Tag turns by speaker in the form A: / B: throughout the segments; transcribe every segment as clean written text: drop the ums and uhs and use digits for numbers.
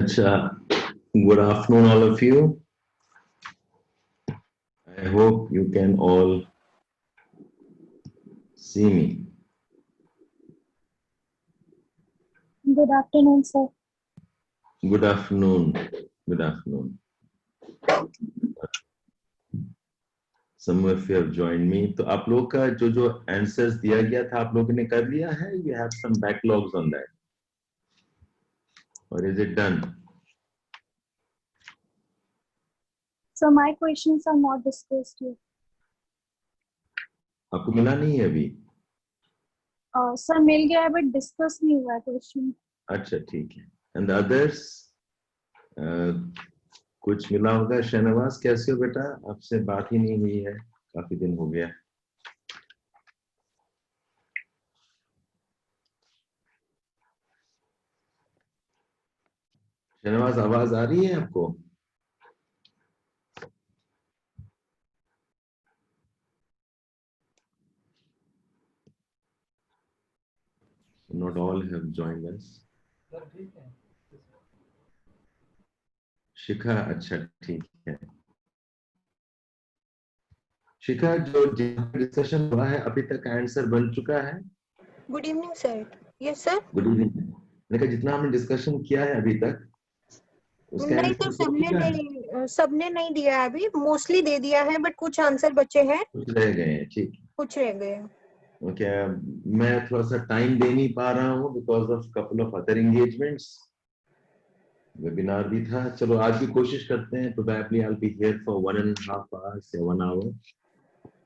A: Acha, good afternoon, all of you. I hope you can all see me.
B: Good afternoon, sir.
A: Good afternoon. Good afternoon. Some of you have joined me. तो आप लोग का जो answers दिया गया था आप लोगों ने कर लिया है? You have some backlogs on that. Or is it done?
B: So my questions are not discussed yet.
A: आपको मिला नहीं है अभी?
B: सर मिल गया है बट डिस्कस नहीं हुआ है क्वेश्चन.
A: अच्छा ठीक है. And the others? कुछ मिला होगा. शहनवाज कैसे हो बेटा? आपसे बात ही नहीं हुई है, काफी दिन हो गया. शहनवाज आवाज आ रही है आपको? Not all have joined us. शिखा, अच्छा ठीक है. शिखा, जो डिस्कशन हुआ है अभी तक आंसर बन चुका है?
C: Good evening sir. Yes sir.
A: Good evening. मैंने कहा जितना हमने डिस्कशन किया है अभी तक उसका
C: नहीं तो सबने नहीं दिया है अभी. मोस्टली दे दिया है बट कुछ आंसर बचे हैं,
A: कुछ रह गए हैं. ठीक,
C: कुछ रह गए हैं.
A: ओके. मैं थोड़ा सा टाइम दे नहीं पा रहा हूँ because of couple of other engagements. Webinar भी था. चलो आज भी कोशिश करते हैं. Probably I will be here for 1.5 hours या 1 hour.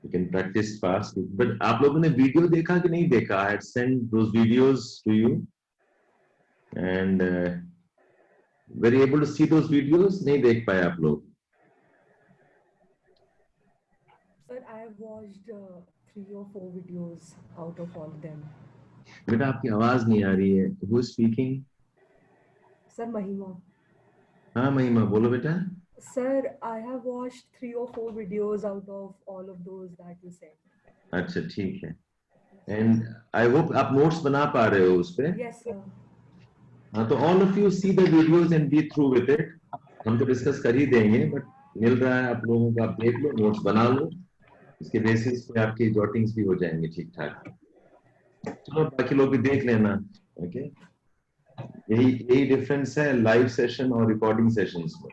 A: You can practice fast. But आप लोगों ने वीडियो देखा कि नहीं देखा? I had sent those videos to you and were you able to see those videos? नहीं देख पाए आप लोग?
D: Sir, I have watched 3 or 4 videos out of all of them.
A: बेटा आपकी आवाज नहीं आ रही है. Who is speaking?
D: Sir, Mahima.
A: हाँ महिमा, बोलो बेटा.
D: Sir, I have watched 3 or 4 videos out of all of those that you said.
A: अच्छा ठीक है. And I hope आप notes बना पा रहे हो उस पे.
D: Yes, sir.
A: हाँ, तो all of you see the videos and be through with it. हम तो डिस्कस कर ही देंगे बट मिल रहा है आप लोगों को. आप देख लो, नोट्स बना लो, इसके बेसिस पे आपकी जॉटिंग्स भी हो जाएंगे ठीक ठाक. चलो बाकी लोग भी देख लेना. ओके, यही डिफरेंस है लाइव सेशन और रिकॉर्डिंग सेशंस में.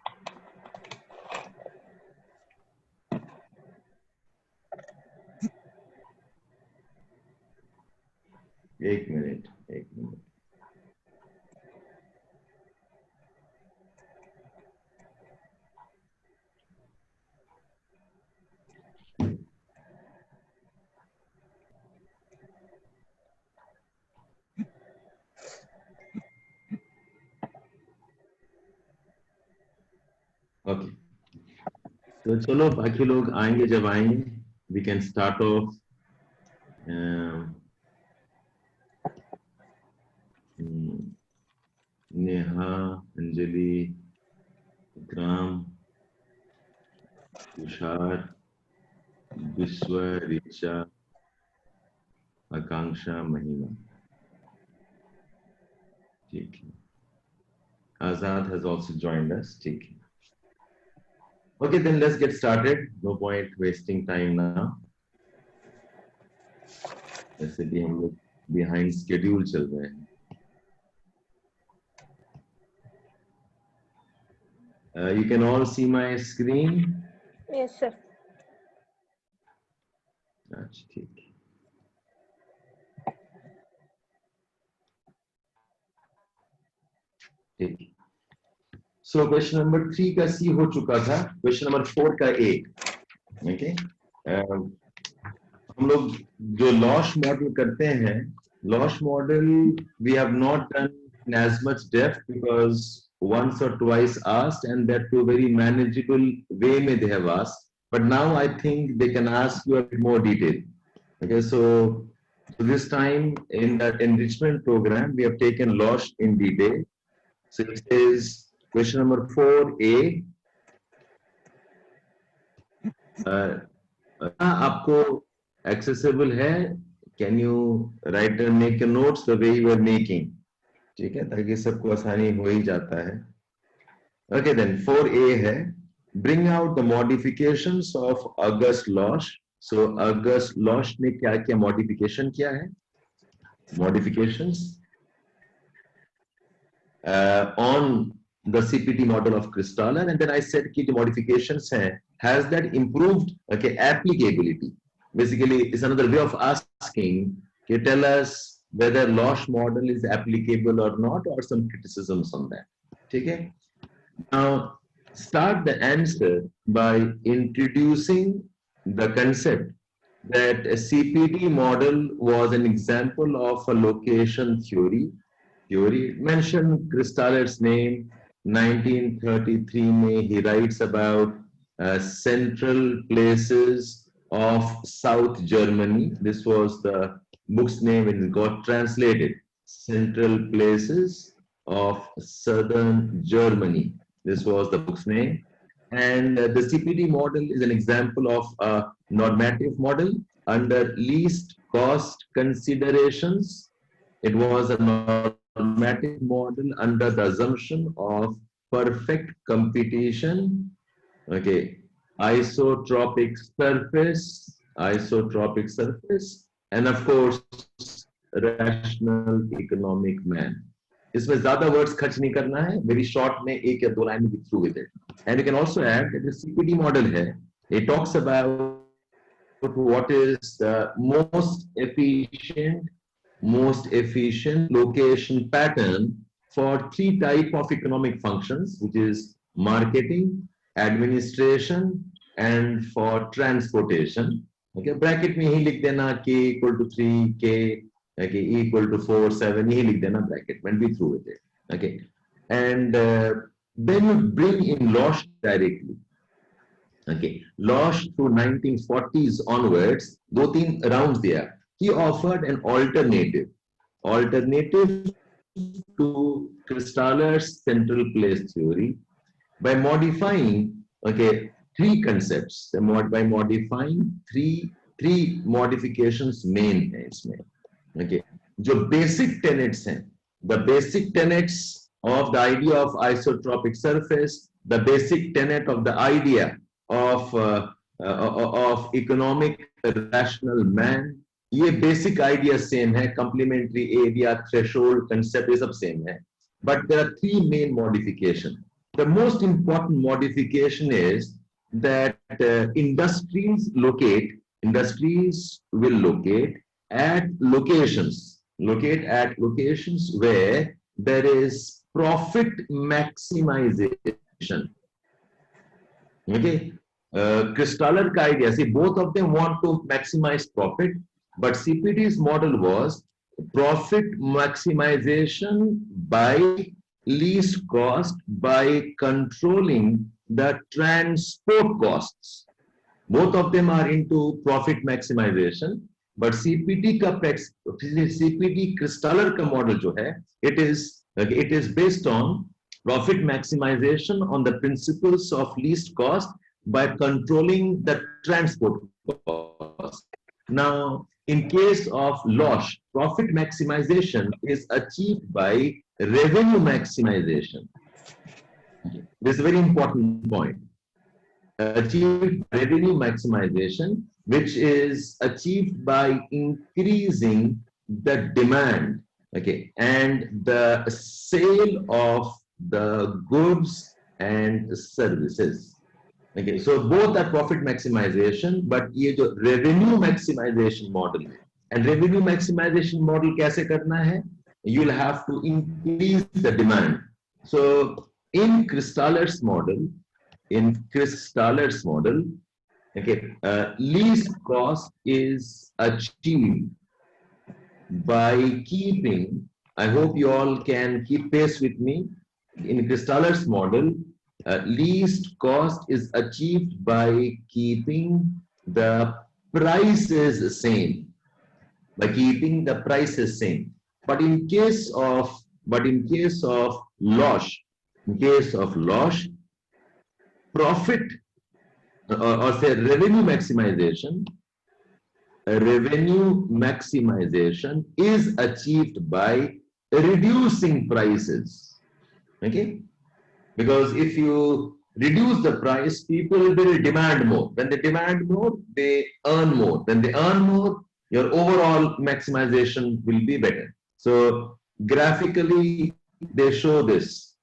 A: एक मिनट. ओके, तो चलो बाकी लोग आएंगे. जब आएंगे we can start off. Neha, Anjali, Vikram, Tushar, Vishwa, Richa, आकांक्षा, महिमा. ठीक है. Azad has also joined us. ठीक है. Okay, then let's get started. No point wasting time now. जैसे भी हम लोग behind schedule चल रहे हैं. You can all see my screen.
C: Yes sir.
A: अच्छा ठीक है. ठीक. So question number 3 का C हो चुका था. Question number 4 का A. Okay. हम लोग जो लॉश मॉडल करते हैं, लॉश model we have not done in as much depth because once or twice asked and that to a very manageable way may they have asked. But now I think they can ask you a bit more detail. Okay, so this time in that enrichment program we have taken LOSH in detail. So it says question number 4A. आपको accessible है? Can you write and make your notes the way you are making? ठीक है, ताकि सबको आसानी हो ही जाता है. Okay, then 4A है bring out the modifications of August Losh. So August Losh ने क्या क्या modification किया है? Modifications on the CPT model of Kristaller, and then I said कि जो modifications हैं, has that improved okay applicability? Basically, it's another way of asking. Okay, tell us whether Losh model is applicable or not, or some criticisms on that. Okay. Now, start the answer by introducing the concept that a CPT model was an example of a location theory. Mention Kristaller's name, 1933 he writes about central places of South Germany. This was the book's name and it got translated. Central places of Southern Germany. This was the book's name. And the CPT model is an example of a normative model under least cost considerations. It was a normative model under the assumption of perfect competition. Okay, isotropic surface, and of course, rational economic man. इसमें ज्यादा words खर्च नहीं करना है, very short में एक या दो लाइन में through with it. And you can also add that the CPT model है, it talks about what is the most efficient location pattern for 3 type of economic functions, which is marketing, administration, and for transportation. Okay, bracket में ही लिख देना k equal to 3, k okay, equal to 4, 7, यही लिख देना bracket when we through with it. Okay, and then you bring in Losh directly. Okay, Losh through 1940s onwards, 2-3 rounds there. He offered an alternative to Kristaller's central place theory by modifying, okay, 3 concepts. By modifying three modifications main है इसमें. Okay, जो basic tenets हैं, the basic tenets of the idea of isotropic surface, the basic tenet of the idea of economic rational man, ये basic idea same है, complementary area, threshold concept, ये सब same है, but there are 3 main modification. The most important modification is that industries will locate at locations where there is profit maximization. Okay, Kristaller का idea, see, both of them want to maximize profit, but CPT's model was profit maximization by least cost by controlling the transport costs. Both of them are into profit maximization, but CPT Kristaller का model जो है, it is based on profit maximization on the principles of least cost by controlling the transport cost. Now, in case of Losh, profit maximization is achieved by revenue maximization. This is a very important point. Achieved revenue maximization, which is achieved by increasing the demand, okay, and the sale of the goods and services. Okay, so both are profit maximization, but ये जो revenue maximization model है, and revenue maximization model कैसे करना है? You'll have to increase the demand. So in Kristaller's model, okay, least cost is achieved by keeping. I hope you all can keep pace with me. In Kristaller's model, least cost is achieved by keeping the prices same. But in case of Losh, profit or say revenue maximization is achieved by reducing prices. Okay. Because if you reduce the price, people will demand more. When they demand more, they earn more. When they earn more, your overall maximization will be better. So graphically, they show this.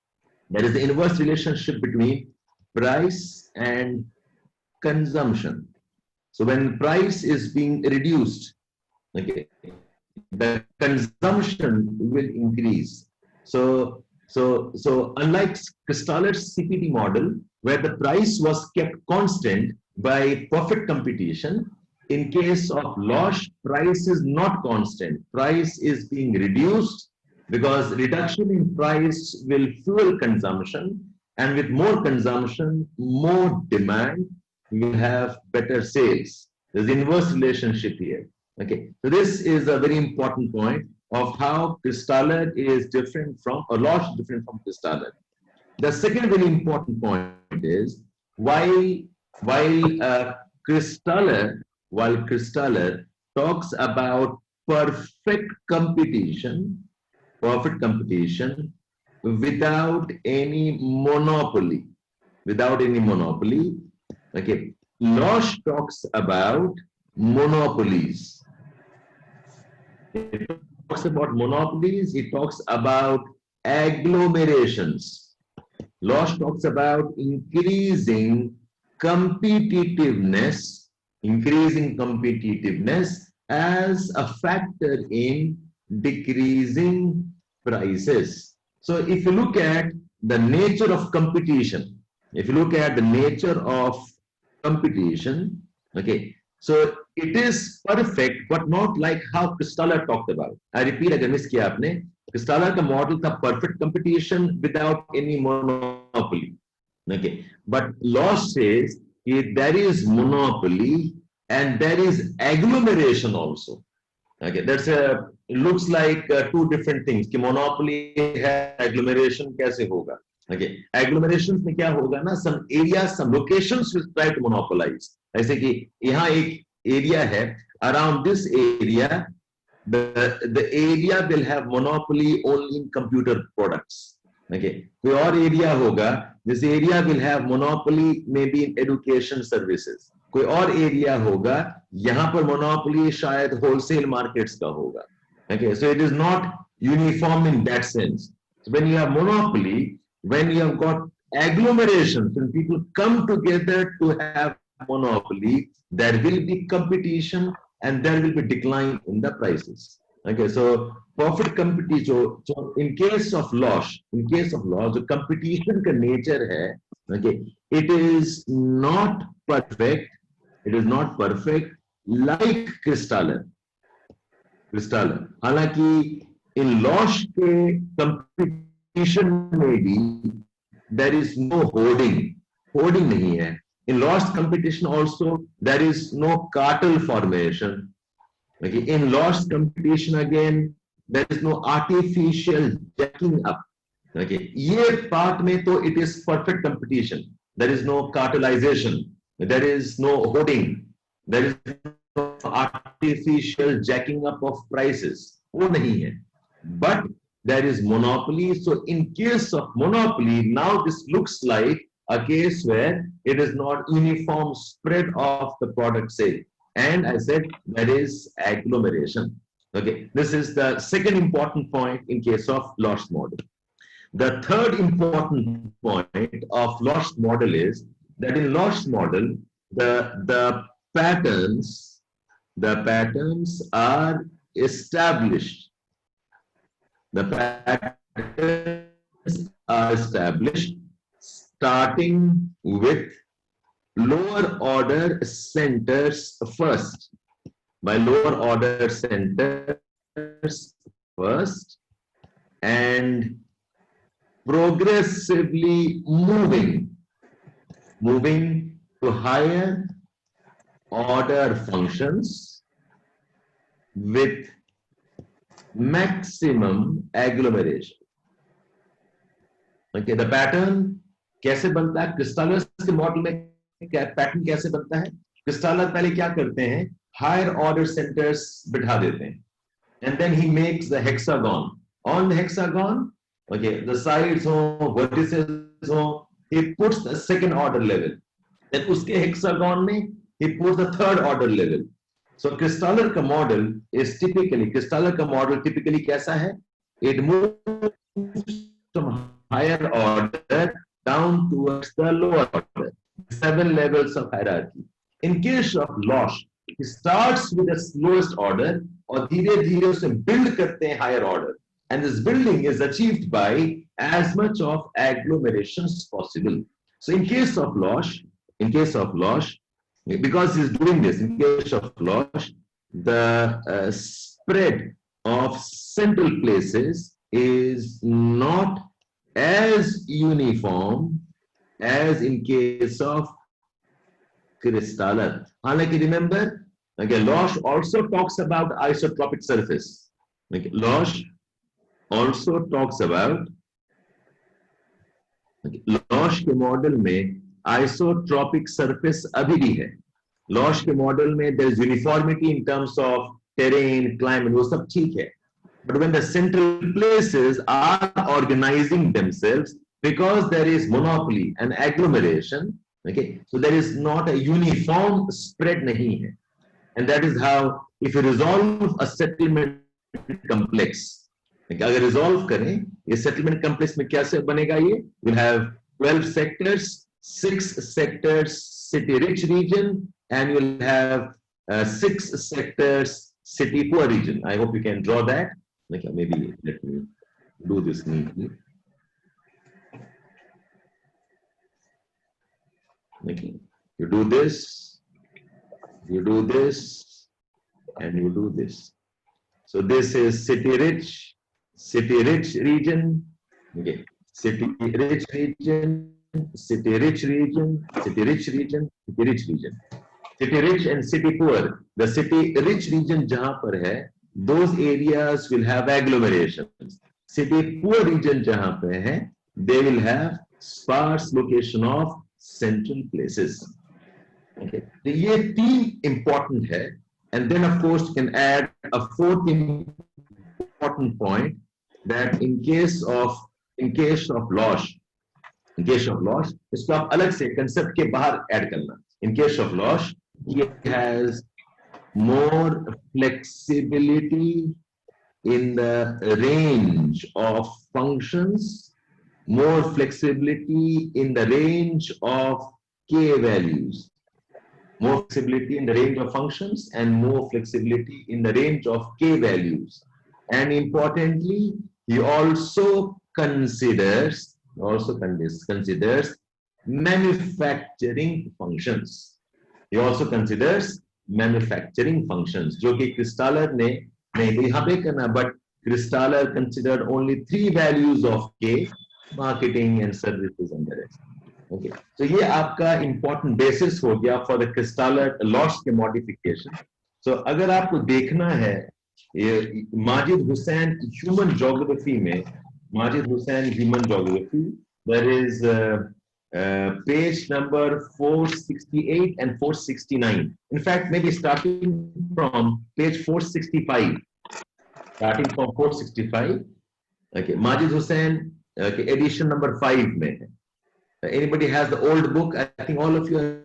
A: There is the inverse relationship between price and consumption. So when price is being reduced, okay, the consumption will increase. So unlike Cristaller's CPT model, where the price was kept constant by perfect competition, in case of Losch, price is not constant. Price is being reduced because reduction in price will fuel consumption, and with more consumption, more demand, we will have better sales. There's inverse relationship here. Okay, so this is a very important point of how Cristaller is different from, or Losch is different from Cristaller. The second very important point is while Cristaller talks about perfect competition without any monopoly, okay, Losch talks about monopolies. It talks about monopolies, it talks about agglomerations. Losch talks about increasing competitiveness as a factor in decreasing prices. So if you look at the nature of competition, okay, so it is perfect, but not like how Cristaller talked about. I repeat, agar miss kiya aapne, Cristaller ka model tha perfect competition without any monopoly. Okay, but Losch says there is monopoly and there is agglomeration also. Okay, that's it looks like two different things. कि monopoly है, agglomeration कैसे होगा? Okay, agglomerations में क्या होगा ना? Some areas, some locations will try to monopolize. ऐसे कि यहाँ एक area है, around this area, the area will have monopoly only in computer products. Okay, कोई और area होगा, this area will have monopoly maybe in education services. कोई और area होगा, यहाँ पर monopoly शायद wholesale markets का होगा. Okay, so it is not uniform in that sense. So when you have monopoly, when you have got agglomerations, when people come together to have monopoly, there will be competition and there will be decline in the prices. Okay, so perfect competition. So in case of Losch, the competition का nature है, okay, it is not perfect. Like Cristaller. हालांकि in Losch के competition में भी there is no hoarding नहीं है. In Losch competition also there is no cartel formation. Okay, in Losch competition again there is no artificial jacking up. Okay, ये part में तो it is perfect competition. There is no cartelization. There is no hoarding. There is no artificial jacking up of prices. वो नहीं है. But there is monopoly. So in case of monopoly, now this looks like a case where it is not uniform spread of the product sale. And I said there is agglomeration. Okay, this is the second important point in case of Losch model. The third important point of Losch model is that in Losch model, the patterns are established. The patterns are established starting with lower order centers first. By lower order centers first and progressively moving to higher order functions with maximum agglomeration. Okay, the pattern कैसे बनता है? क्रिस्टालर के model में pattern कैसे बनता है? क्रिस्टालर पहले क्या करते हैं? Higher order centers बिठा देते हैं, and then he makes the hexagon. On the hexagon, okay, the sides हो, vertices हो, he puts the second order level. Then उसके hexagon में he puts the third order level. So Kristaller का model is typically, Kristaller का model typically कैसा है? It moves from higher order down towards the lower order. 7 levels of hierarchy. In case of Losch, it starts with the lowest order और धीरे-धीरे उसे build करते हैं higher order. And this building is achieved by as much of agglomerations possible. So in case of Losch, because he's doing this, in case of Losch, the spread of central places is not as uniform as in case of Kristaller. Like remember, okay, Losch also talks about isotropic surface. Okay, Losch also talks about, Losch के model में isotropic surface अभी भी है. Losch के model में there is uniformity in terms of terrain, climate, वो सब ठीक है. But when the central places are organizing themselves because there is monopoly and agglomeration, okay, so there is not a uniform spread nahi hai. And that is how, if you resolve a settlement complex, okay, agar resolve kare, ye settlement complex mein kya se banega ye? We'll have 12 sectors, 6 sectors city rich region, and you'll have 6 sectors city poor region. I hope you can draw that. Okay, maybe let me do this neatly. Okay, you do this, and you do this. So this is city rich region. Okay, city rich region, city rich region, city rich region, city rich region. City rich and city poor. The city rich region jahan par hai, those areas will have agglomerations. City poor region jahan pe hai, they will have sparse location of central places. Okay, so ये 3 important है, and then of course you can add a 4th important point, that in case of Losch, इसको आप अलग से concept के बाहर add करना. In case of Losch, he has more flexibility in the range of functions, more flexibility in the range of k values, more flexibility in the range of functions, and more flexibility in the range of k values. And importantly, he also considers manufacturing functions. He also considers manufacturing functions, जो कि Kristaller ने नहीं यहाँ पे करना, but Kristaller considered only 3 values of K, marketing and services and the rest. Okay, so ये आपका important basis हो गया for the Kristaller Losch के modification. So अगर आपको देखना है ये माजिद हुसैन human geography में, Majid Hussain human geography, there is page number 468 and 469. In fact, maybe starting from page 465. Starting from 465. Okay, Majid Hussain, okay, edition number 5 mein. Anybody has the old book? I think all of you are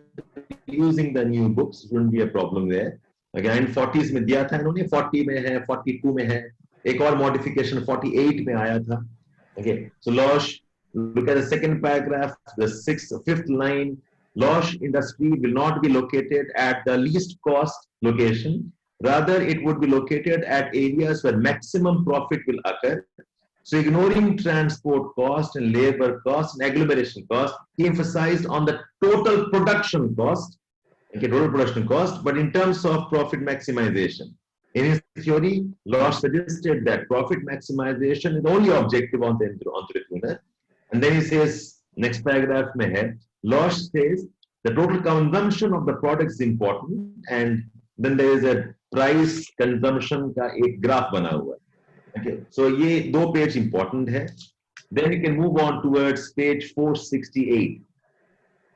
A: using the new books. It wouldn't be a problem there. Again, 40s में दिया था इन्होंने, 40 में है, 42 में है, एक और modification 48 में आया था. Okay, so Losch, look at the second paragraph, the fifth line. Losch industry will not be located at the least cost location. Rather, it would be located at areas where maximum profit will occur. So ignoring transport cost and labor cost and agglomeration cost, he emphasized on the total production cost, okay, total production cost, but in terms of profit maximization. In his theory, Losch suggested that profit maximization is the only objective on the entrepreneur. And then he says, next paragraph mein hai, Losch says the total consumption of the product is important, and then there is a price consumption ka ek graph bana hua. Okay, so ye 2 page important hai. Then you can move on towards page 468.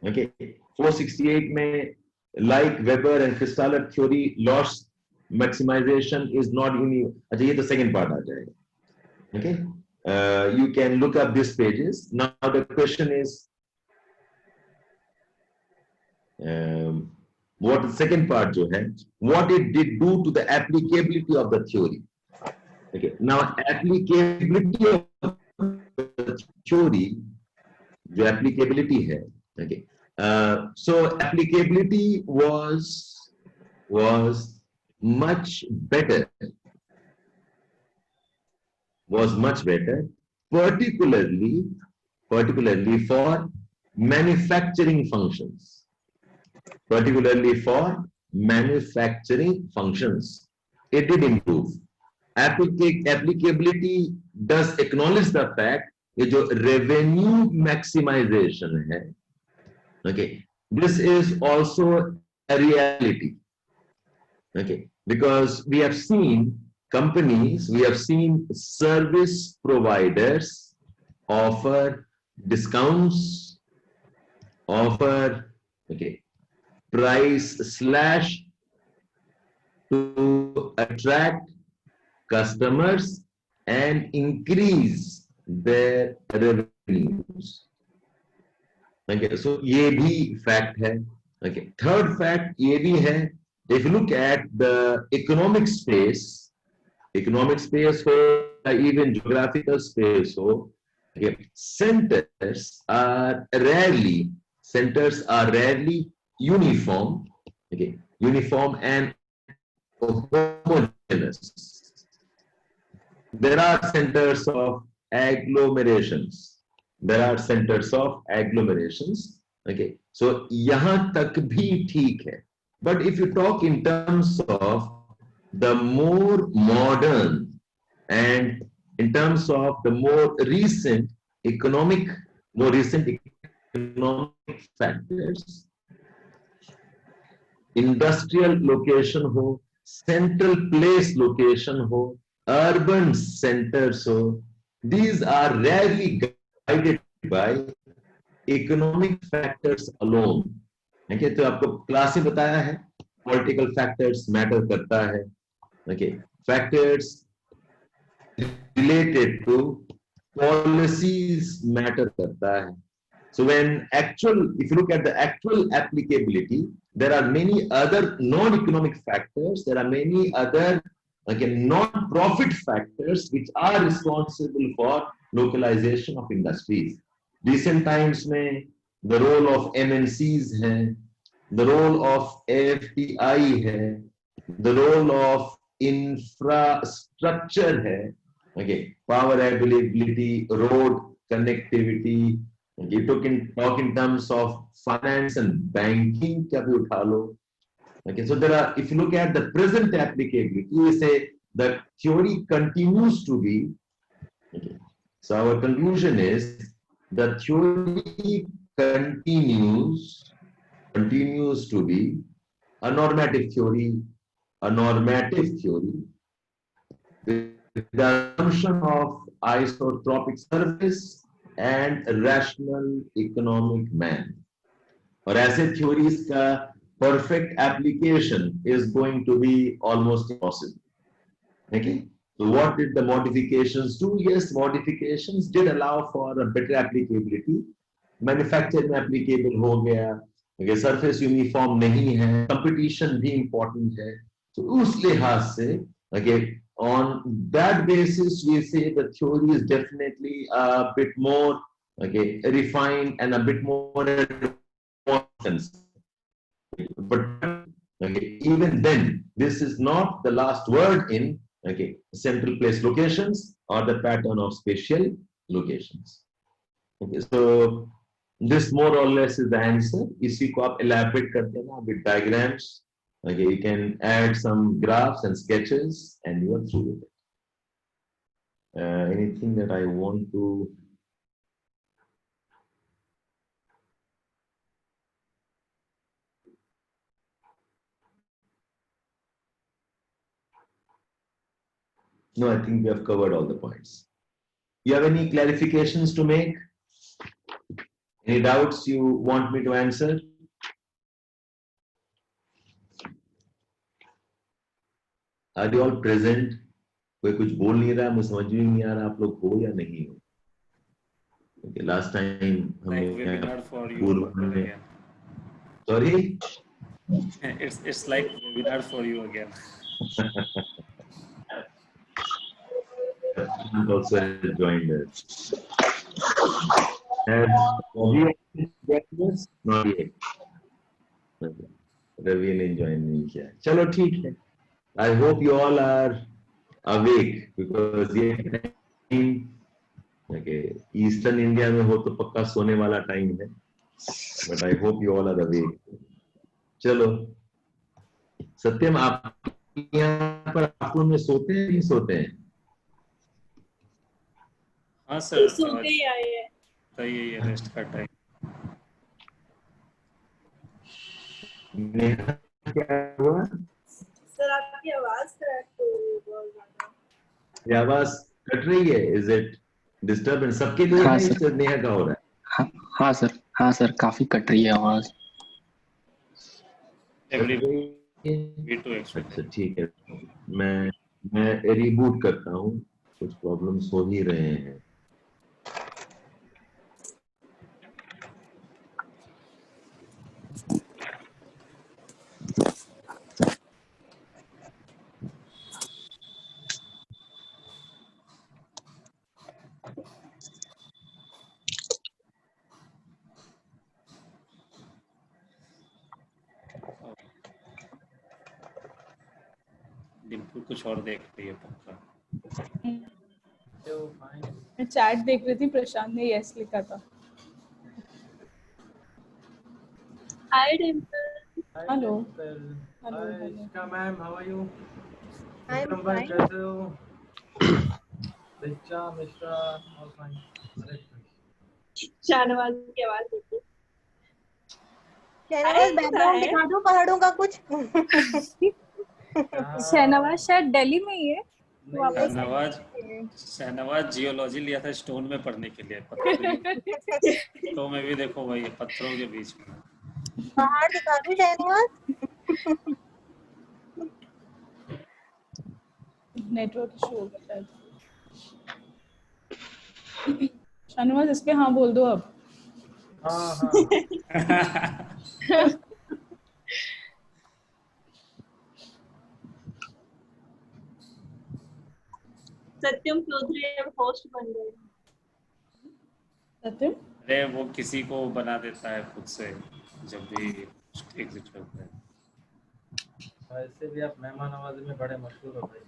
A: Okay, 468 mein, like Weber and Kristaller theory, Losch maximization is not unique. अच्छा ये तो second part आ जाएगा. Okay, You can look up these pages. Now the question is, what the second part जो है, what it did do to the applicability of the theory. Okay. Now applicability of the theory, जो applicability है. Okay. So applicability was much better, particularly for manufacturing functions. It did improve. Applicability does acknowledge the fact that जो revenue maximization है, okay, this is also a reality. Okay, because we have seen companies, we have seen service providers offer discounts, offer, okay, price slash to attract customers and increase their revenues. Okay, so ये भी fact है. Okay, third fact ये भी है. If you look at the economic space हो, even geographical space हो, okay, centers are rarely uniform, okay, uniform and homogeneous. There are centers of agglomerations. Okay, so यहाँ तक भी ठीक है. But if you talk in terms of the more modern and in terms of the more recent economic factors, industrial location ho, central place location ho, urban centers ho, these are rarely guided by economic factors alone. Okay, तो आपको class में बताया है political factors matter करता है. Okay, factors related to policies matter करता है. So if you look at the actual applicability, there are many other non-economic factors. There are many other, again, non-profit factors which are responsible for localization of industries. Recent times में the role of MNCs है, the role of AFPI है, the role of infrastructure है, okay, power availability, road connectivity. You talk in terms of finance and banking, क्या भी उठा लो. Okay, so there are, if you look at the present applicability, we say the theory continues to be. Okay, so our conclusion is the theory continues to be a normative theory with the assumption of isotropic surface and rational economic man. Or asset theories ka perfect application is going to be almost impossible. Okay. So what did the modifications do? Yes, modifications did allow for a better applicability. Manufacturing applicable हो गया. Okay, surface uniform नहीं है. Competition भी important है. So उस लिहाज से, okay, on that basis we say the theory is definitely a bit more, okay, refined and a bit more advanced. But okay, even then, this is not the last word in, okay, central place locations or the pattern of spatial locations. Okay, so this more or less is the answer. इसी को आप elaborate कर देना with diagrams. Okay, you can add some graphs and sketches, and you are through with it. Anything that I want to? No, I think we have covered all the points. You have any clarifications to make? Any doubts you want me to answer? Are you all present? कोई कुछ बोल नहीं रहा, मुझे समझ में नहीं आ रहा आप लोग हो या नहीं हो, क्योंकि लास्ट टाइम
E: Like
A: हमने
E: webinar for you
A: पूर्व में,
E: again.
A: Sorry
E: It's like webinar for you again.
A: also has joined us. Has Ravi joined us? Not yet. Ravi ने join नहीं किया. चलो ठीक है. I hope you all are awake because ये time okay, ईस्टर्न इंडिया में हो तो पक्का सोने वाला टाइम है. But I hope you all are awake. चलो. सत्यम आप यहाँ पर आप में सोते हैं नहीं सोते हैं?
E: हाँ सर,
B: सोते ही आए हैं।
E: सही है, ये रेस्ट का टाइम.
A: नेहा क्या हुआ?
B: सर आपकी आवाज क्रैक हो रही है बहुत ज्यादा।
A: ये आवाज कट रही है, इज इट डिस्टर्बेंस सबके लिए
F: हाँ
A: है,
F: सर।
A: इससे नेहा का हो रहा है?
F: हाँ सर काफी कट रही है आवाज.
E: Every
A: कट रही है?
E: we to expect.
A: अच्छा ठीक है, मैं रिबूट करता हूँ, कुछ प्रॉब्लम्स हो ही रहे हैं.
E: डिम्पल कुछ और देख रही है पक्का.
B: मैं चैट देख रही थी, प्रशांत ने यस लिखा था। Hi Dimple.
G: Hello.
B: Hello
G: hi Shikha ma'am, how are you?
C: I'm
G: Vikram bhai
C: fine.
G: कैसे हो? Richa Mishra all fine. अरे
B: शाहनवाज की आवाज देखी।
C: शहनवाज बैकग्राउंड दिखा दो पहाड़ों का कुछ.
B: शहनवाज शायद दिल्ली में ही है। वापस
E: शहनवाज जियोलॉजी लिया था स्टोन में पढ़ने के लिए, पत्थर तो में भी देखो भाई पत्थरों के बीच में
C: पहाड़ दिखा दो शहनवाज.
B: नेटवर्क इशू हो गया शायद। शाहनवाज इस पे हाँ बोल दो अब।
G: हाँ हाँ.
B: सत्यम चौधरी अब होस्ट बन गए। सत्यम
E: अरे वो किसी को बना देता है खुद से जब भी एग्जिट करता है.
G: वैसे भी आप मेहमान नवाजी में बड़े मशहूर हो भाई.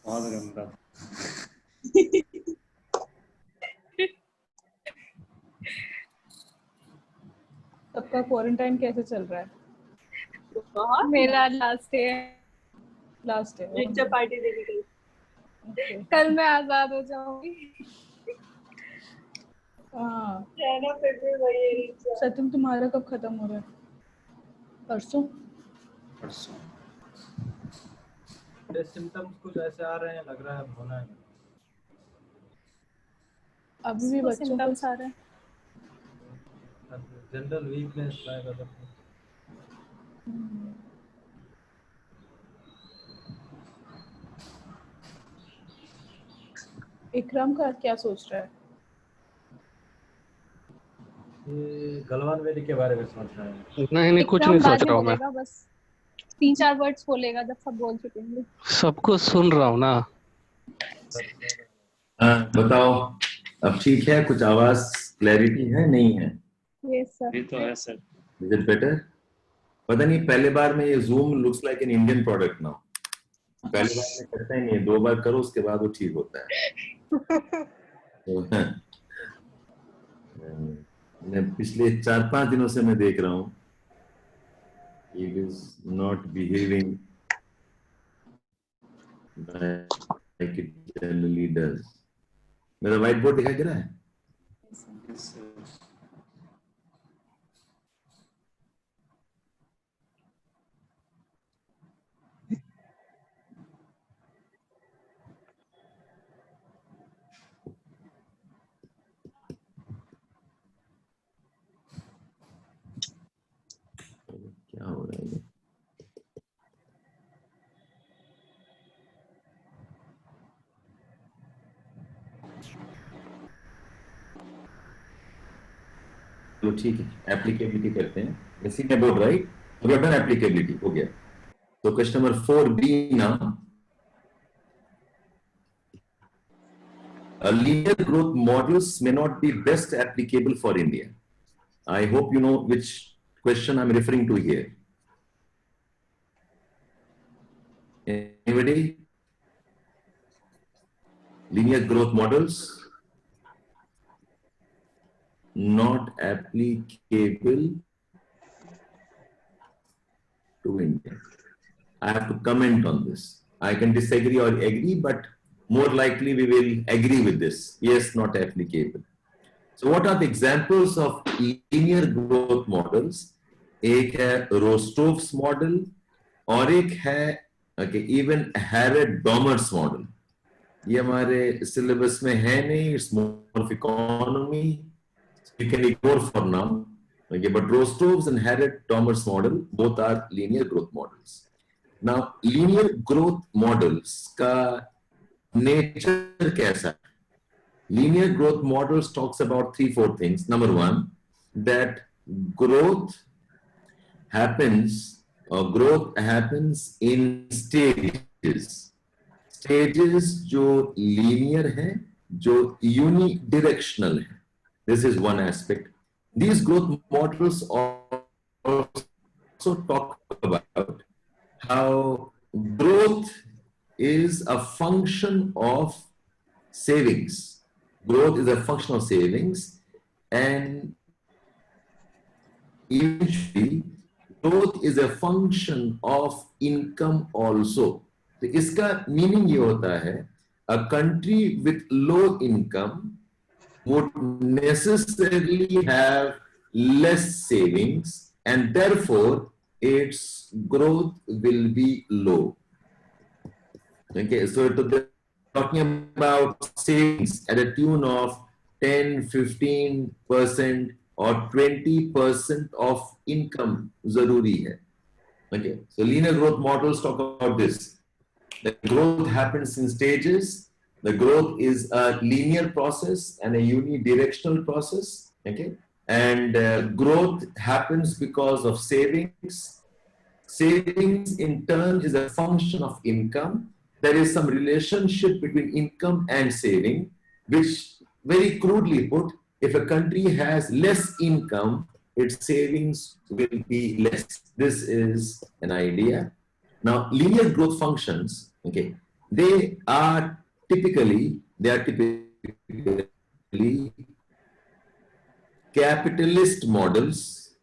E: बहुत गंदा.
B: सबका क्वारंटाइन कैसे चल रहा है? मेरा लास्ट है। रिचा पार्टी देने गई। कल मैं आजाद हो जाऊंगी। हाँ फिर भी वही है रिचा। सत्यम तुम्हारा कब खत्म हो रहा है? परसों।
G: ये सिम्टम्स कुछ ऐसे आ रहे हैं, लग रहा है होना है.
B: अभी भी बच्चों को आ रहे हैं।
G: General weakness like other.
B: इकराम का क्या सोच रहा है?
G: ये गलवान वैली के बारे में सोच रहा है.
F: नहीं कुछ नहीं सोच रहा हूँ मैं.
B: बस 3-4 वर्ड्स बोलेगा जब सब बोल चुकेंगे।
F: सबको सुन रहा हूँ ना.
A: बताओ अब ठीक है, कुछ आवाज क्लैरिटी है नहीं है?
B: Yes sir.
E: ये तो है सर.
A: Is it better? पता नहीं, पहले बार में ये zoom looks like an Indian product now. पहले बार में करता ही नहीं है, 2 बार करो उसके बाद वो ठीक होता है. तो, मैं पिछले 4-5 दिनों से मैं देख रहा हूँ, it is not behaving like it generally does. मेरा व्हाइट बोर्ड दिखाई दे रहा है? क्या हो रहा है? चलो ठीक है, एप्लीकेबिलिटी करते हैं. इसी में board right, we have done applicability, हो गया. तो question number 4B now. Linear growth models may not be best applicable for India. I hope you know which question I'm referring to here. Anybody? Linear growth models not applicable to India. I have to comment on this. I can disagree or agree, but more likely we will agree with this. Yes, not applicable. So what are the examples of linear growth models? एक है Rostov's model और एक है even Harrod-Domers model. ये हमारे syllabus में है नहीं. It's more of economy. You can ignore for now. Okay, but Rostov's and Harrod-Domers model both are linear growth models. Now, linear growth models का nature कैसा है? Linear growth models talks about 3-4 things. Number one, that growth happens in stages. Stages जो linear हैं, जो unidirectional हैं. This is one aspect. These growth models also talk about how growth is a function of savings. Growth is a function of savings, and eventually growth is a function of income also. तो इसका meaning ये होता है, a country with low income would necessarily have less savings, and therefore its growth will be low. Okay, so they're talking about savings at a tune of 10, 15% or 20% of income zaruri hai. Okay, so linear growth models talk about this. The growth happens in stages. The growth is a linear process and a unidirectional process. Okay, and growth happens because of savings. Savings in turn is a function of income. There is some relationship between income and saving, which very crudely put, if a country has less income, its savings will be less. This is an idea. Now, linear growth functions, okay, they are typically capitalist models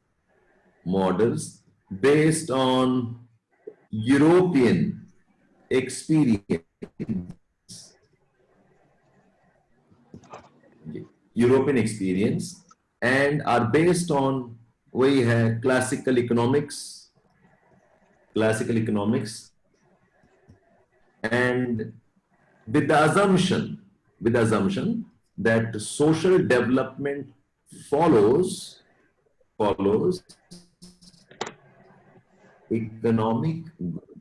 A: based on European experience. European experience, and are based on वही है classical economics, and with the assumption that social development follows economic growth.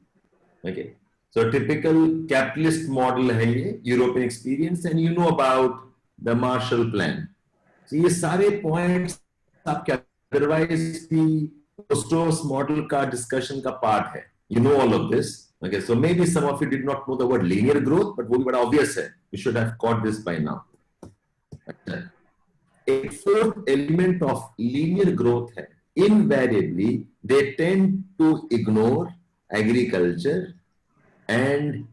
A: Okay, so typical capitalist model है ये European experience, and you know about the Marshall Plan. So ये सारे points आपके otherwise भी Rostov's model का discussion का part है. You know all of this. Okay, so maybe some of you did not know the word linear growth, but वो भी बड़ा obvious है. You should have caught this by now. A fourth element of linear growth है, invariably they tend to ignore agriculture, and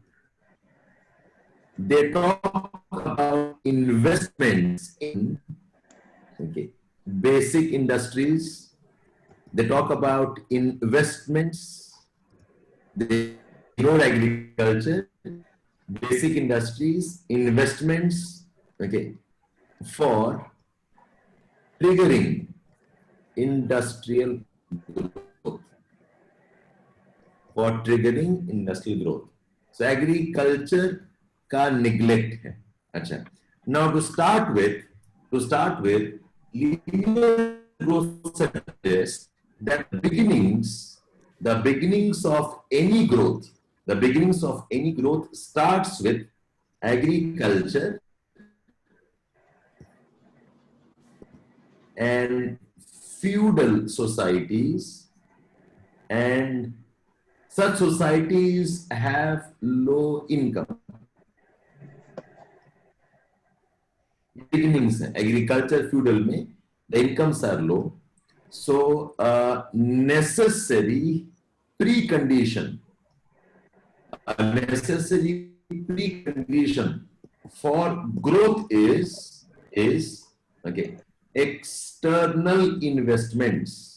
A: they talk about investments in basic industries. They talk about investments. They ignore agriculture, basic industries, investments, for triggering industrial growth. So agriculture का neglect है. अच्छा. Now to start with, linear growth suggests that the beginnings of any growth starts with agriculture and feudal societies, and such societies have low income. Beginnings agriculture feudal में the incomes are low, so a necessary precondition for growth is okay, external investments.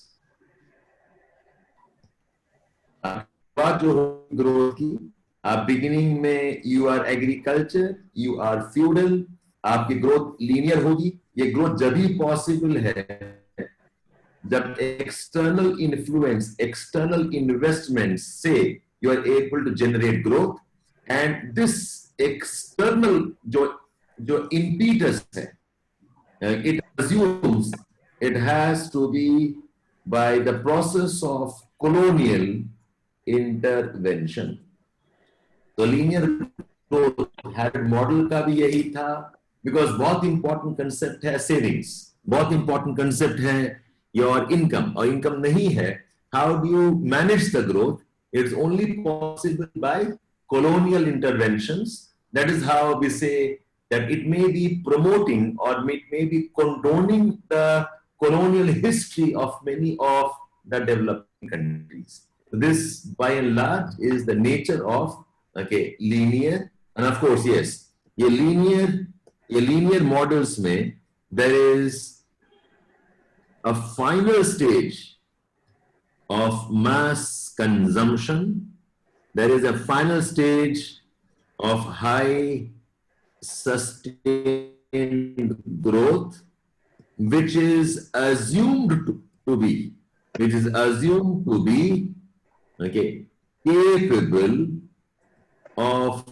A: बात जो growth की, आप beginning में you are agriculture, you are feudal, आपकी growth linear होगी. ये growth जब ही पॉसिबल है जब एक्सटर्नल इन्फ्लुएंस, एक्सटर्नल इन्वेस्टमेंट से you are able to generate growth. And this external जो इम्पीटस है, it assumes it has to be by the process of colonial intervention. तो linear growth habit model का भी यही था, because बहुत important concept है savings, बहुत important concept है your income, और income नहीं है, how do you manage the growth? It's only possible by colonial interventions. That is how we say that it may be promoting or it may be condoning the colonial history of many of the developing countries. This, by and large, is the nature of linear. And of course, yes, ये linear models में there is a final stage of mass consumption. There is a final stage of high sustained growth, which is assumed to be capable of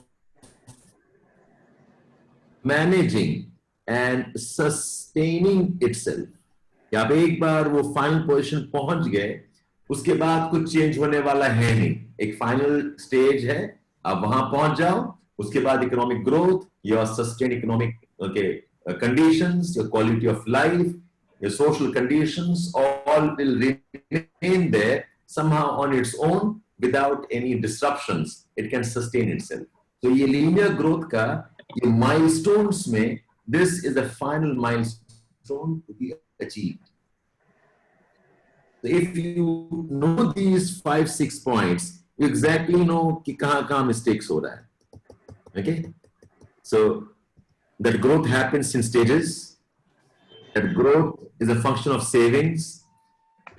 A: managing and sustaining itself. आप एक बार वो final position पहुंच गए, उसके बाद कुछ change होने वाला है नहीं. एक फाइनल स्टेज है, आप वहां पहुंच जाओ, उसके बाद economic growth, your sustained economic conditions, your quality of life, your social conditions, all will remain there somehow on its own without any disruptions. It can sustain itself. So ये linear growth का ये milestones में, this is the final milestone to be achieved. So if you know these 5-6 points, you exactly know कि कहाँ mistakes हो रहा है. Okay, so that growth happens in stages. That growth is a function of savings.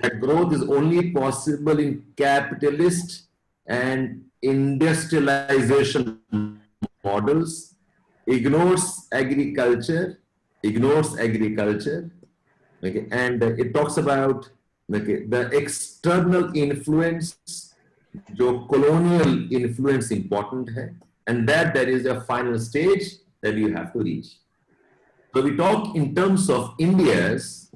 A: That growth is only possible in capitalist and industrialization models. Ignores agriculture. Okay, and it talks about the external influence, जो colonial influence important है. And that there is a final stage that you have to reach. So we talk in terms of India's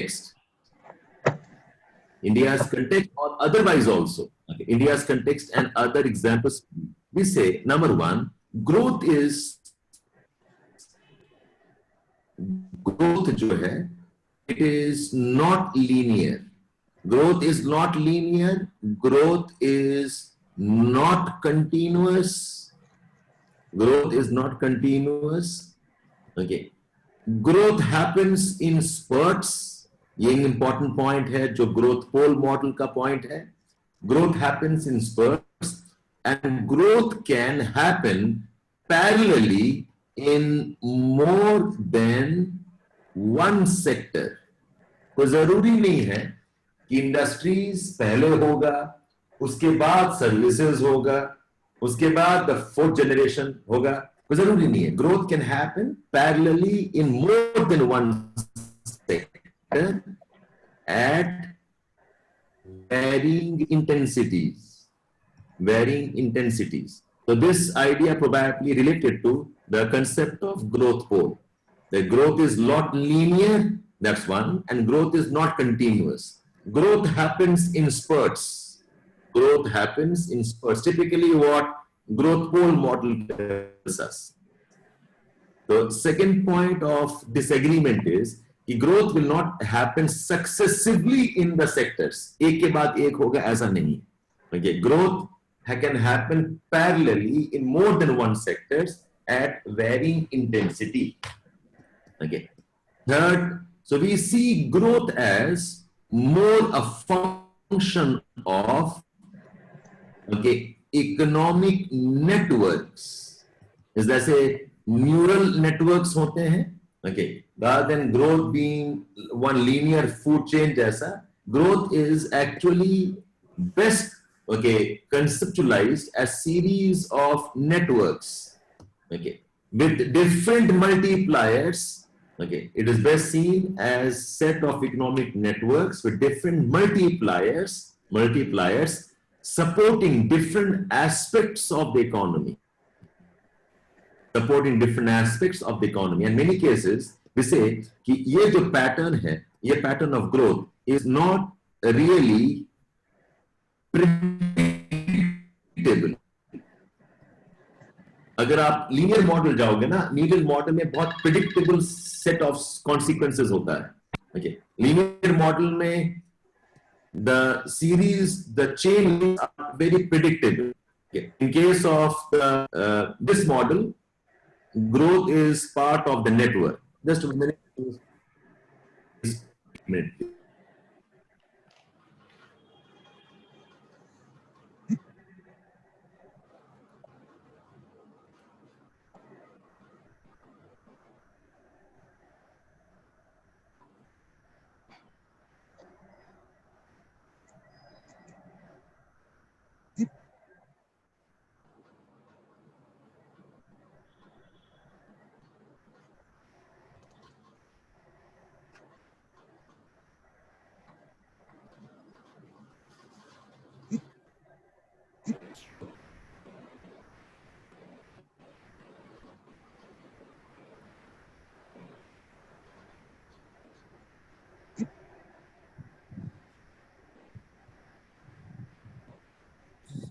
A: context. India's context or otherwise also. Okay. India's context and other examples. We say, number one, growth जो है, it is not linear. Growth is not linear. Growth is not continuous. Okay. Growth happens in spurts. ये important point है, जो growth pole model का point है. Growth happens in spurts, and growth can happen parallelly in more than one sector. तो जरूरी नहीं है कि इंडस्ट्रीज पहले होगा, उसके बाद सर्विसेज होगा, उसके बाद द फोर्थ जनरेशन होगा. तो जरूरी नहीं है. Growth can happen parallelly in more than one sector at varying intensities. So this idea probably related to the concept of growth pole. The growth is not linear, that's one, and growth is not continuous. Growth happens in spurts. Typically what growth pole model tells us. The second point of disagreement is कि growth will not happen successively in the sectors. एक के बाद एक होगा ऐसा नहीं. Okay, growth can happen parallelly in more than one sectors at varying intensity. Okay. Third, so we see growth as more a function of economic networks. Is that say neural networks होते हैं? Okay. Rather than growth being one linear food chain जैसा, growth is actually best conceptualized as series of networks. Okay. With different multipliers. Okay, it is best seen as set of economic networks with different multipliers supporting different aspects of the economy. Supporting different aspects of the economy. In many cases, we say कि ये जो pattern है, ये pattern of growth is not really predictable. अगर आप linear model जाओगे ना, linear model में बहुत प्रिडिक्टेबल सेट ऑफ कॉन्सिक्वेंसेस होता है. ओके, लीनियर मॉडल में the series, the chain are very predictable. In case of this model, growth is part of the network. Just a minute.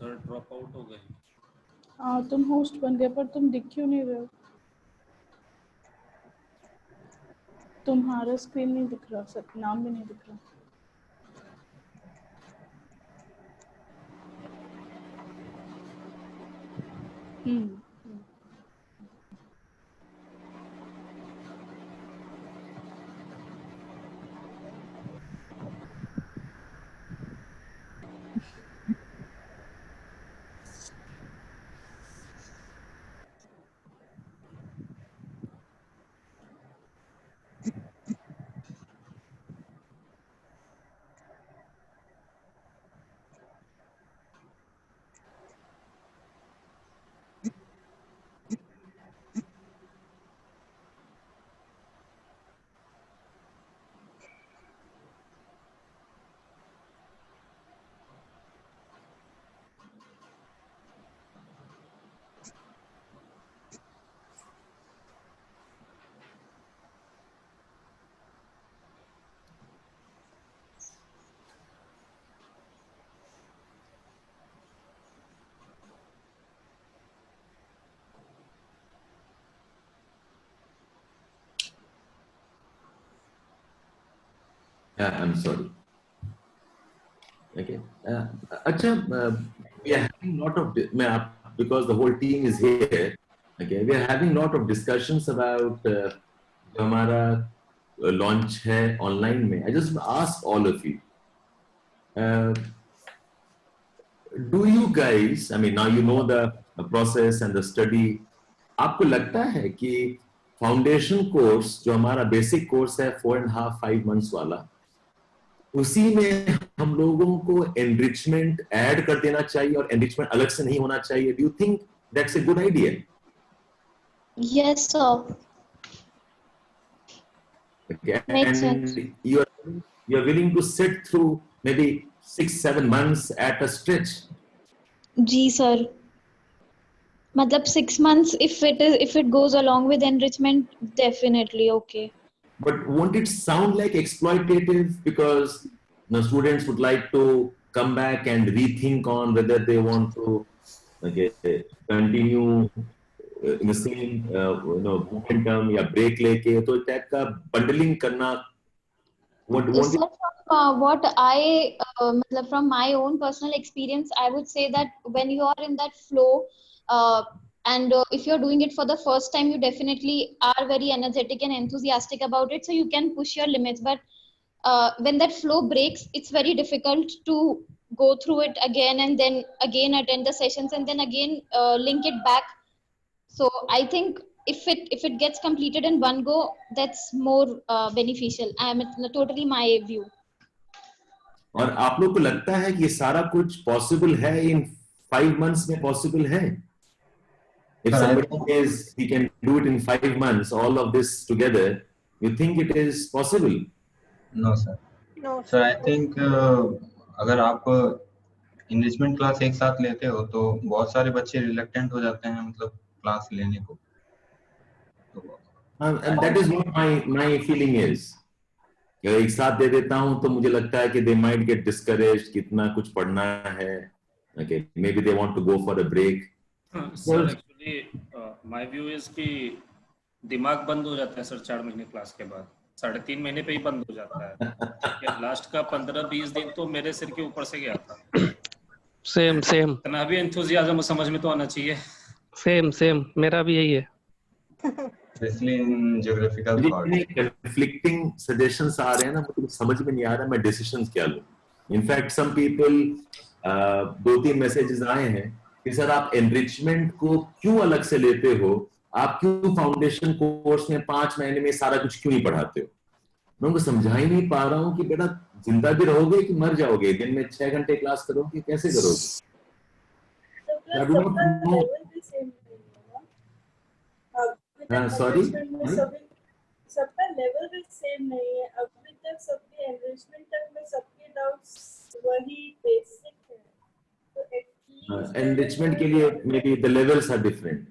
E: सर drop out हो गए.
B: हाँ, तुम होस्ट बन गए पर तुम दिख क्यों नहीं रहे हो? तुम्हारा स्क्रीन नहीं दिख रहा, सर नाम भी नहीं दिख रहा.
A: I'm sorry. Okay. We are having lot of because the whole team is here. Okay, we are having lot of discussions about हमारा launch है online में. I just ask all of you. Do you guys? I mean, now you know the process and the study. आपको लगता है कि foundation course जो हमारा basic course है 4.5-5 months वाला, उसी में हम लोगों को एनरिचमेंट ऐड कर देना चाहिए और एनरिचमेंट अलग से नहीं होना चाहिए? Do you think that's a good idea?
H: Yes, sir.
A: Okay.
H: Makes
A: And
H: sense.
A: you are willing to sit through maybe 6-7 months at a stretch?
H: जी सर. मतलब 6 months if it goes along with enrichment, definitely okay.
A: But won't it sound like exploitative because the students would like to come back and rethink on whether they want to continue in the same momentum या break लेके, तो type का bundling करना what
H: Sir, from what I matlab from my own personal experience, I would say that when you are in that flow, and if you're doing it for the first time, you definitely are very energetic and enthusiastic about it, so you can push your limits. But when that flow breaks, it's very difficult to go through it again and then again attend the sessions and then again link it back. So I think if it gets completed in one go, that's more beneficial. I am totally my view.
A: और आप लोग को लगता है कि ये सारा कुछ पॉसिबल है इन 5 months में पॉसिबल है? If somebody says he can do it in 5 months, all of this together, you think it is possible?
I: No sir.
C: No
I: sir, I think अगर आप enrichment क्लास एक साथ लेते हो तो बहुत सारे बच्चे रिलक्टेंट हो जाते हैं मतलब क्लास लेने को.
A: And that is what my feeling is. एक साथ दे देता हूं तो मुझे लगता है कि they might get discouraged, कितना कुछ पढ़ना है. Okay, maybe they want to go for a break.
E: Sir, actually my view is कि दिमाग बंद हो जाता है सर 4 महीने क्लास के बाद. 3.5 महीने पे ही बंद हो जाता है. लास्ट का 15-20 दिन तो मेरे सिर के ऊपर से गया था.
F: सेम
E: इतना भी एंथुसियाज्म समझ में तो आना चाहिए.
F: सेम मेरा भी यही है.
I: Especially in geographical thought.
A: Conflicting suggestions आ रहे हैं ना, मुझे समझ में नहीं आ रहा मैं decisions क्या लूं. In fact, some people 2-3 messages आए हैं कि सर आप enrichment को क्यों अलग से लेते हो, आप क्यों फाउंडेशन कोर्स में 5 महीने में सारा कुछ क्यों नहीं पढ़ाते हो. मैं उनको समझा ही नहीं पा रहा हूँ कि बेटा जिंदा भी रहोगे कि मर जाओगे, दिन में 6 घंटे क्लास करोगे, कैसे करोगे. सॉरी
J: सबका लेवल भी सेम नहीं है. अभी तक सबके एनरिचमेंट तक में सबके डाउट्स वही बेसिक है. तो एटलीस्ट
A: एनरिचमेंट के लिए maybe the levels are different.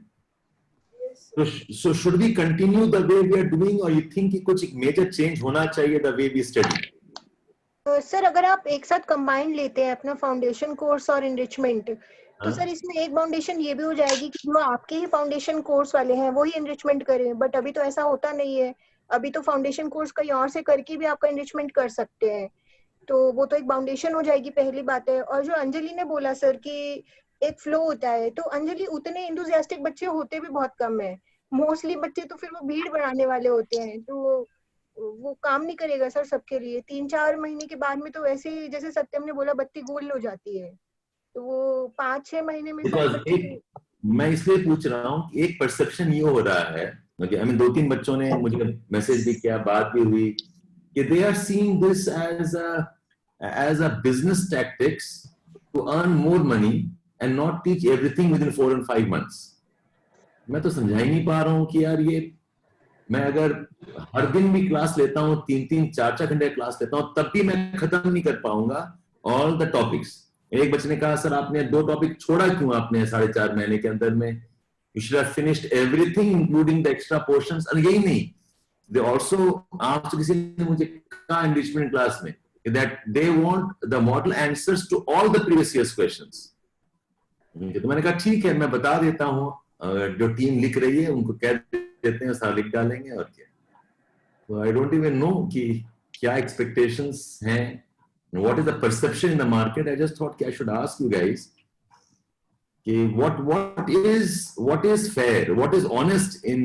A: So should we continue the way we are doing, or you think कि कुछ एक मेजर चेंज होना चाहिए the way we study?
C: Sir अगर आप एक साथ कंबाइन लेते हैं अपना फाउंडेशन कोर्स और एनरिचमेंट, तो सर इसमें एक फाउंडेशन ये भी हो जाएगी कि जो आपके ही फाउंडेशन कोर्स वाले हैं वही एनरिचमेंट करें. बट अभी तो ऐसा होता नहीं है. अभी तो फाउंडेशन कोर्स कहीं और से करके भी आपका एनरिचमेंट कर सकते हैं. तो वो तो एक फाउंडेशन हो जाएगी, पहली बात है. और जो अंजलि ने बोला सर कि एक फ्लो होता है, तो अंजलि उतने एंथुसियास्टिक बच्चे होते भी बहुत कम है. मोस्टली बच्चे तो फिर वो भीड़ बढ़ाने वाले होते हैं, तो वो काम नहीं करेगा सर सबके लिए. 3-4 महीने के बाद में तो वैसे ही जैसे सत्यम ने बोला बत्ती गोल हो जाती है. तो वो 5-6 महीने में
A: मैं इसलिए पूछ रहा हूँ कि एक परसेप्शन ये हो रहा है, आई मीन 2-3 बच्चों ने मुझे मैसेज भी किया, बात भी हुई कि they are seeing this as a business tactics to earn more money and not teach everything within 4 and 5 months. मैं तो समझा ही नहीं पा रहा हूँ कि यार ये मैं अगर हर दिन भी क्लास लेता हूँ, 3-3, 4-4 घंटे क्लास लेता हूँ, तब भी मैं खत्म नहीं कर पाऊंगा ऑल द टॉपिक्स. एक बच्चे ने कहा सर आपने 2 टॉपिक छोड़ा क्यों आपने 4.5 महीने के अंदर में. You should have finished everything including the extra portions. और यही नहीं, दे आल्सो आस्क्ड, किसी ने मुझे कहा एनरिचमेंट क्लास में that they want the model answers to all the previous years questions. तो मैंने कहा ठीक है, मैं बता देता हूँ, जो टीम लिख रही है उनको कह देते हैं, सारा लिख डालेंगे और क्या. तो आई डोंट इवन नो कि क्या एक्सपेक्टेशंस हैं, what is the perception in the market. I just thought I should ask you guys what is fair, what is honest in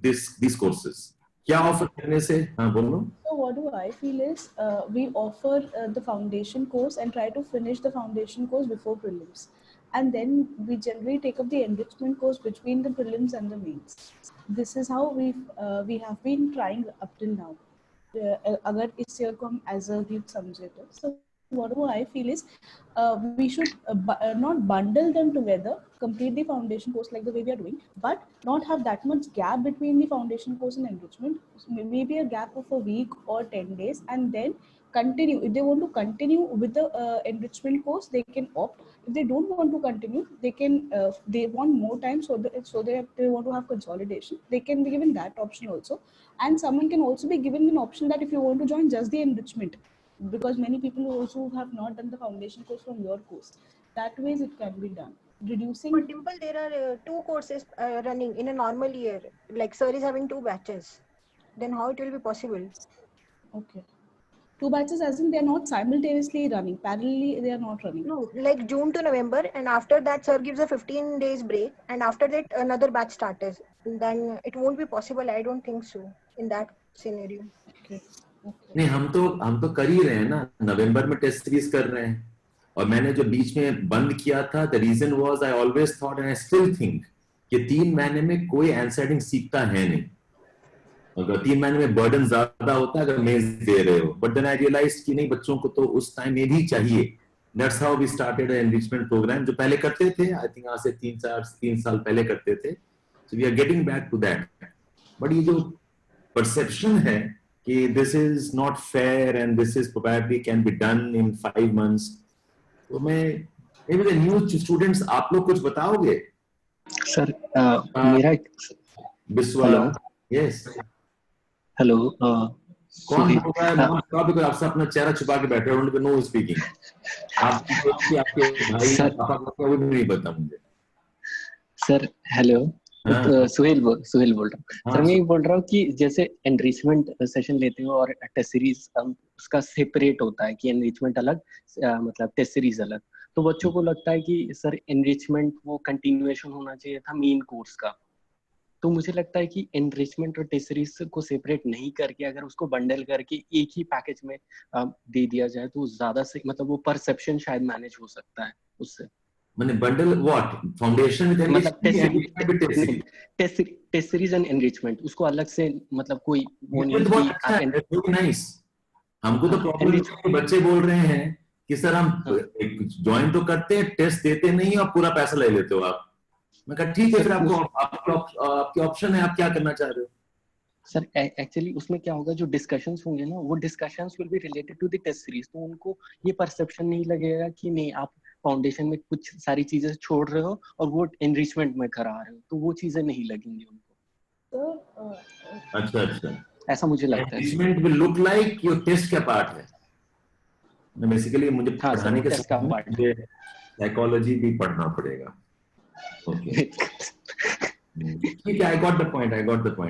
A: these courses. क्या ऑफर करने से, हाँ बोलो.
B: So what do I feel is we offer the foundation course and try to finish the foundation course before prelims, and then we generally take up the enrichment course between the prelims and the mains. This is how we have been trying up till now. अगर इस year को हम as a group समझे तो. So what do I feel is we should not bundle them together, complete the foundation course like the way we are doing, but not have that much gap between the foundation course and enrichment. Maybe a gap of a week or 10 days, and then continue. If they want to continue with the enrichment course, they can opt. If they don't want to continue, they can they want more time, so they want to have consolidation, they can be given that option also. And someone can also be given an option that if you want to join just the enrichment, because many people also have not done the foundation course from your course, that ways it can be done. reducing.
C: But Dimple, there are 2 courses running in a normal year. Like sir is having 2 batches. Then how it will be possible?
B: Okay. 2 batches as in they are not simultaneously running. Parallelly, they are not running.
C: No, like June to November, and after that sir gives a 15 days break, and after that another batch starts. Then it won't be possible. I don't think so in that scenario.
B: Okay.
A: नहीं, हम तो कर ही रहे हैं ना, नवंबर में test series कर रहे हैं. और मैंने जो बीच में बंद किया था, the reason was I always thought and I still think कि 3 महीने में कोई आंसरिंग सीखता है नहीं. अगर 3 महीने में बर्डन ज्यादा होता है अगर मेंस दे रहे हो. बट देन आई रियलाइज्ड कि नहीं, बच्चों को तो उस टाइम में भी चाहिए. That's how we started an enrichment program, जो पहले करते थे, आई थिंक आज से 3 साल पहले करते थे. So we are getting back to that. But ये जो परसेप्शन है कि this is not fair and this is probably can be done in 5 months, तो मैं maybe the new students, आप लोग कुछ बताओगे?
K: सर मेरा
A: बिस्वा, यस,
K: हेलो,
A: कौन बोल रहा है? नाम का भी कोई आपसे अपना चेहरा छुपा के बैठे हो, उनको नो स्पीकिंग. आपके भाई पापा को भी नहीं पता मुझे.
K: सर हेलो, सुहेल बोल रहा हूँ. सर मैं ये बोल रहा हूँ कि जैसे एनरिचमेंट सेशन लेते हो और टेस्ट सीरीज उसका सेपरेट होता है कि एनरिचमेंट अलग, मतलब टेस्ट सीरीज अलग, तो बच्चों को लगता है कि सर एनरिचमेंट वो कंटिन्यूएशन होना चाहिए था मेन कोर्स का. तो मुझे लगता है कि एनरिचमेंट और टेस्ट सीरीज को सेपरेट नहीं करके अगर उसको बंडल करके एक ही पैकेज में दे दिया जाए तो ज्यादा से, मतलब वो परसेप्शन शायद मैनेज हो सकता है उससे.
A: मैंने bundle what foundation with enrichment,
K: test series and enrichment उसको अलग से, मतलब कोई वो नहीं कि
A: नाइस. हमको तो प्रॉब्लम बच्चे बोल रहे हैं कि सर हम ज्वाइन तो करते हैं, टेस्ट देते नहीं और पूरा पैसा ले लेते हो आप. मैं कहा ठीक है, फिर आपके ऑप्शन है, आप क्या करना चाह रहे हो?
K: सर एक्चुअली उसमें क्या होगा, जो डिस्कशंस होंगे ना, वो discussions will be related to the test series, तो उनको ये परसेप्शन नहीं लगेगा कि नहीं आप फाउंडेशन में कुछ सारी चीजें छोड़ रहे हो और वो एनरिचमेंट में करा रहे हो, तो वो चीजें नहीं लगेंगी उनको.
A: अच्छा,
K: ऐसा मुझे लगता है.
A: Enrichment will look like your test का पार्ट है. बेसिकली मुझे पढ़ाने के साथ साइकोलॉजी भी पढ़ना पड़ेगा. ओके, ठीक है, आई गॉट द पॉइंट.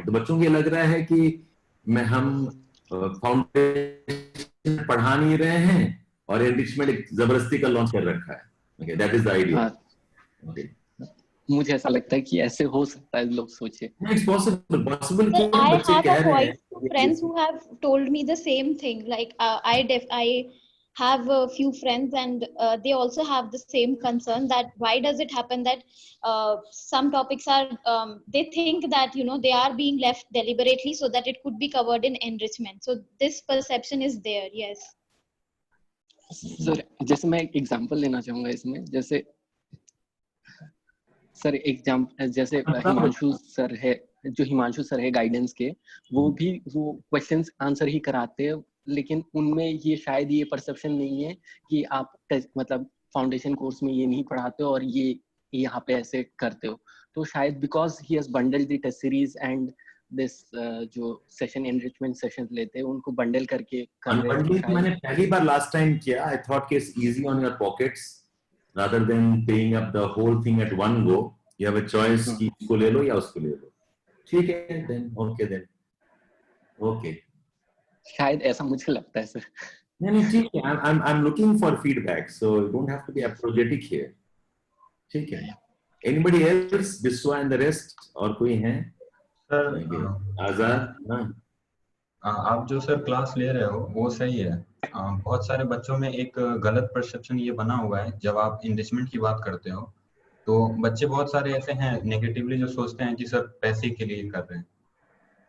A: तो बच्चों को ये लग रहा है कि हम फाउंडेशन पढ़ा नहीं रहे हैं और एनरिचमेंट एक जबरदस्ती का लॉन्च कर रखा है. Okay, that is the idea. Okay,
K: मुझे ऐसा लगता है कि ऐसे हो सकता है, लोग सोचे.
A: It's possible
H: I have quite few friends who have told me the same thing. Like I have a few friends and they also have the same concern that why does it happen that some topics are they think that they are being left deliberately so that it could be covered in enrichment. So this perception is there. Yes.
K: Sir जैसे मैं एक example लेना चाहूंगा इसमें, जैसे sir example जैसे Himanshu sir है guidance के, वो भी वो क्वेश्चंस आंसर ही कराते हैं, लेकिन उनमें ये शायद ये परसेप्शन नहीं है कि आप मतलब फाउंडेशन कोर्स में ये नहीं पढ़ाते हो और ये यहाँ पे ऐसे करते हो. तो शायद because he has bundled the test series and this जो सेशन एनरिचमेंट सेशन लेते हैं उनको बंडल करके कर रहे हैं.
A: मैंने पहली बार लास्ट टाइम किया, आई थॉट कि it's easy on your pockets rather than paying up the whole thing at one go. You have a choice कि इसको ले लो या उसको ले लो. ठीक है, then okay.
K: शायद ऐसा मुझे लगता है सर.
A: नहीं ठीक है, I'm looking for feedback, so you don't have to be apologetic here. ठीक है. Anybody else? Biswa and the rest, और कोई हैं?
I: सर
A: आजाद,
I: आप जो सर क्लास ले रहे हो वो सही है. बहुत सारे बच्चों में एक गलत परसेप्शन ये बना हुआ है. जब आप इन्वेस्टमेंट की बात करते हो तो बच्चे बहुत सारे ऐसे हैं नेगेटिवली जो सोचते हैं कि सर पैसे के लिए कर रहे हैं,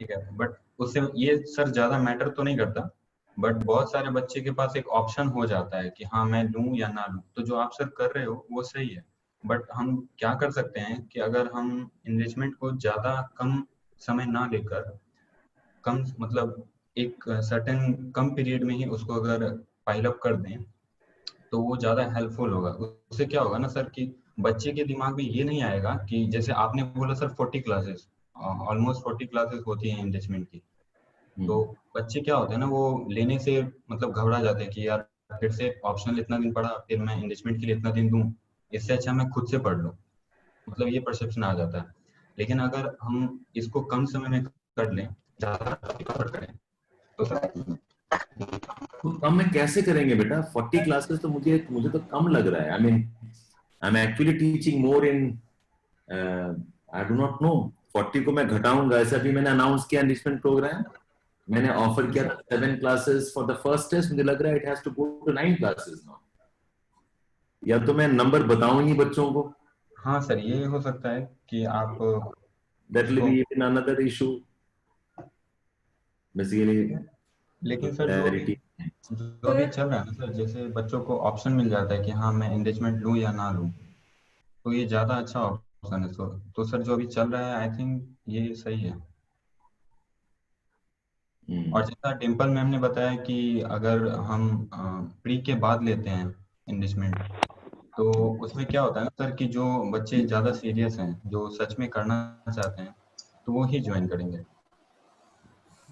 I: ठीक है, बट उससे ये सर ज्यादा मैटर तो नहीं करता. बट बहुत सारे बच्चे के पास एक ऑप्शन हो जाता है कि हाँ मैं लूं या ना लूं. तो जो आप सर कर रहे हो वो सही है, बट हम क्या कर सकते हैं कि अगर हम इन्वेस्टमेंट को ज्यादा कम समय ना लेकर कम मतलब एक सर्टेन कम पीरियड में ही उसको अगर पाइल अप कर दें तो वो ज्यादा हेल्पफुल होगा. उससे क्या होगा ना सर कि बच्चे के दिमाग में ये नहीं आएगा कि जैसे आपने बोला सर 40 क्लासेस, ऑलमोस्ट 40 क्लासेस होती हैं इन्वेस्टमेंट की. तो बच्चे क्या होते हैं ना, वो लेने से मतलब घबरा जाते हैं कि यार फिर से ऑप्शनल इतना दिन पढ़ा, फिर मैं इन्वेस्टमेंट के लिए इतना दिन दूं, इससे अच्छा मैं खुद से पढ़ लूँ, मतलब ये परसेप्शन आ जाता है। लेकिन अगर हम इसको कम समय में कर लें, ज़्यादा एफर्ट करें, तो
A: तो कम में कैसे करेंगे बेटा? 40 क्लासेस तो मुझे तो कम लग रहा है। I am actually teaching more in, I do not know, 40 को मैं घटाऊंगा। ऐसा भी मैंने अनाउंस किया एनरिचमेंट प्रोग्राम, मैंने ऑफर किया 7 classes for the first test. मुझे लग रहा है it has to go to 9 classes now. या तो मैं नंबर बताऊं ही बच्चों को।
I: हाँ सर, ये हो सकता है कि आप
A: that will be even another issue basically.
I: लेकिन सर जो अभी चल रहा है ना सर, जैसे बच्चों को ऑप्शन मिल जाता है कि हाँ मैं एनरिचमेंट लूँ या ना लूँ, तो ये ज़्यादा अच्छा ऑप्शन है। तो सर जो अभी चल रहा है, आई थिंक ये सही है। और जैसा डिम्पल मैम ने बताया कि अगर हम प्री के बाद लेते हैं एनरिचमेंट, तो उसमें क्या होता है ना सर कि जो बच्चे ज़्यादा सीरियस हैं, जो सच में करना चाहते हैं, तो वो ही ज्वाइन करेंगे।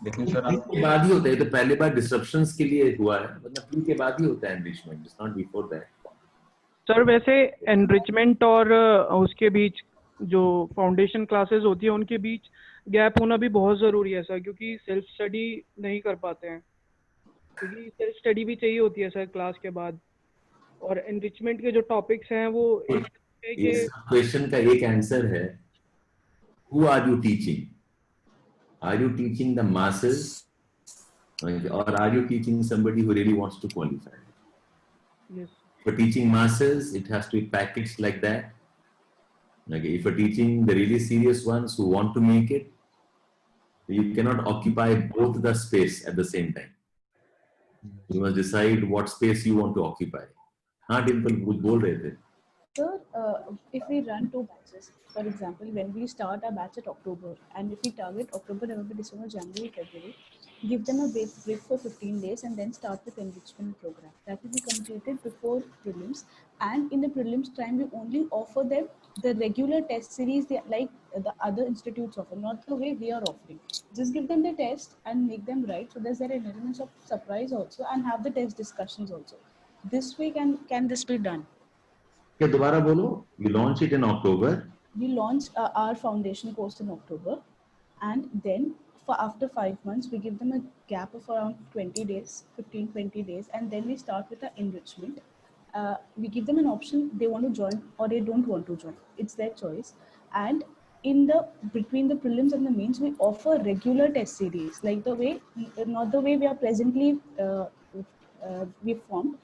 I: लेकिन सर
A: प्री के बाद ही होता है, तो पहले बार डिसरप्शंस के लिए हुआ है, मतलब प्री के बाद ही होता है enrichment, it's not before that.
L: Sir वैसे एनरिचमेंट और उसके बीच जो फाउंडेशन क्लासेस होती है उनके बीच गैप होना भी बहुत ज़रूरी है सर, क्योंकि सेल्फ स्टडी नहीं कर पाते हैं, क्योंकि सेल्फ स्टडी भी चाहिए होती है सर क्लास के बाद। और एनरिचमेंट के जो टॉपिक्स हैं वो
A: इस क्वेश्चन का एक आंसर है, who are you teaching? Are you teaching the masses or are you teaching somebody who really wants to qualify?
L: Yes.
A: For teaching masses, it has to be packaged like that. Okay, if you're teaching the really serious ones who want to make it, you cannot occupy both the space at the same time. You must decide what space you want to occupy. हाँ डिम्पल कुछ बोल रहे थे।
B: Sir, if we run 2 batches, for example, when we start our batch at October, and if we target October, November, December, January, February, give them a break for 15 days and then start with enrichment program. That will be completed before prelims, and in the prelims time, we only offer them the regular test series like the other institutes offer, not the way we are offering. Just give them the test and make them write, so there's an element of surprise also, and have the test discussions also. This way can this be done?
A: क्या दोबारा बोलो? You launch it in October.
B: We launch our foundation course in October, and then for after 5 months we give them a gap of around 20 days, 15-20 days, and then we start with the enrichment. We give them an option, they want to join or they don't want to join, it's their choice. And in the between the prelims and the mains, we offer regular test series, like the way, not the way we are presently we formed.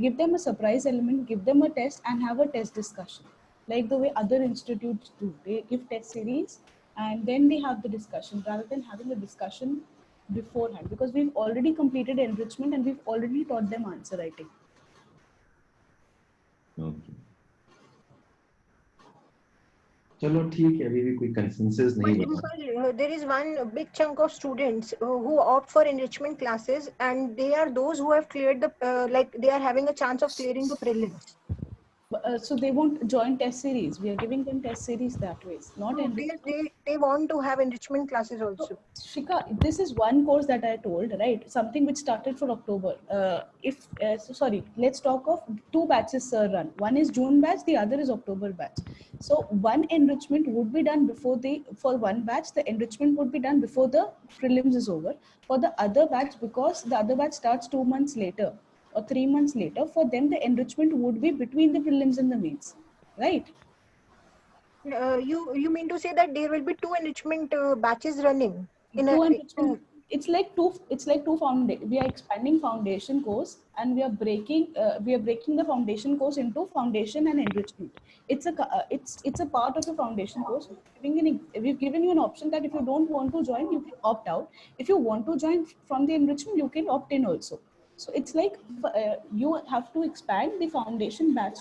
B: Give them a surprise element, give them a test and have a test discussion, like the way other institutes do. They give test series and then they have the discussion, rather than having a discussion beforehand, because we've already completed enrichment and we've already taught them answer writing.
A: Okay. चलो ठीक है, अभी भी कोई consensus नहीं बना।
C: There is one big chunk of students who opt for enrichment classes, and they are those who have cleared the like they are having a chance of clearing the prelims.
B: So they won't join test series. We are giving them test series that way. Not
C: no, they want to have enrichment classes also.
B: So, Shika, this is one course that I told, right? Something which started for October. Sorry, let's talk of 2 batches run. One is June batch, the other is October batch. So one enrichment would be done for one batch, the enrichment would be done before the prelims is over. For the other batch, because the other batch starts 2 months later or 3 months later, for them the enrichment would be between the prelims and the mains, right?
C: You mean to say that there will be 2 enrichment batches running in
B: it's like two we are expanding foundation course, and we are breaking the foundation course into foundation and enrichment. It's a part of the foundation course. We've given you an option that if you don't want to join, you can opt out. If you want to join from the enrichment, you can opt in also. So it's like you have to expand the foundation batch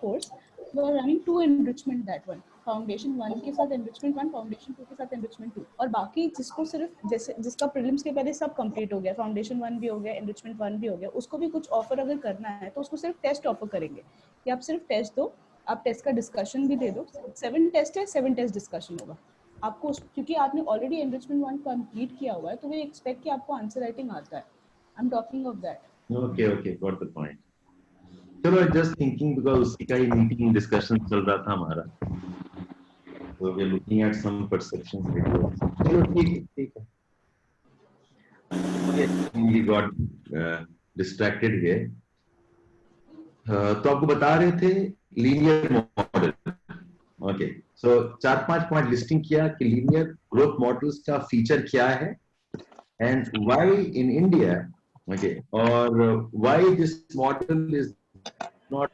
B: course. We are running 2 enrichment, that one foundation 1 के साथ enrichment 1, foundation 2 के साथ enrichment 2, और बाकी जिसको सिर्फ जैसे जिसका प्रीलिम्स के पहले सब कंप्लीट हो गया, फाउंडेशन 1 भी हो गया, एनरिचमेंट 1 भी हो गया, उसको भी कुछ ऑफर अगर करना है तो उसको सिर्फ टेस्ट ऑफर करेंगे कि आप सिर्फ टेस्ट दो, आप टेस्ट का डिस्कशन भी दे दो। 7 टेस्ट है, 7 टेस्ट डिस्कशन होगा आपको, क्योंकि आपने ऑलरेडी एनरिचमेंट 1 कंप्लीट किया हुआ है, तो वे एक्सपेक्ट कि आपको आंसर राइटिंग आता है। I am talking of that.
A: Okay, got the point. चलो जस्ट थिंकिंग बिकॉज उसी का ही मीटिंग डिस्कशन चल रहा था हमारा, तो we are looking at some perceptions videos. चलो ठीक है we got distracted here. तो आपको बता रहे थे linear model. Okay, so 4-5 point listing किया कि लीनियर ग्रोथ मॉडल्स का फीचर क्या है and why in India, okay, और why this model is not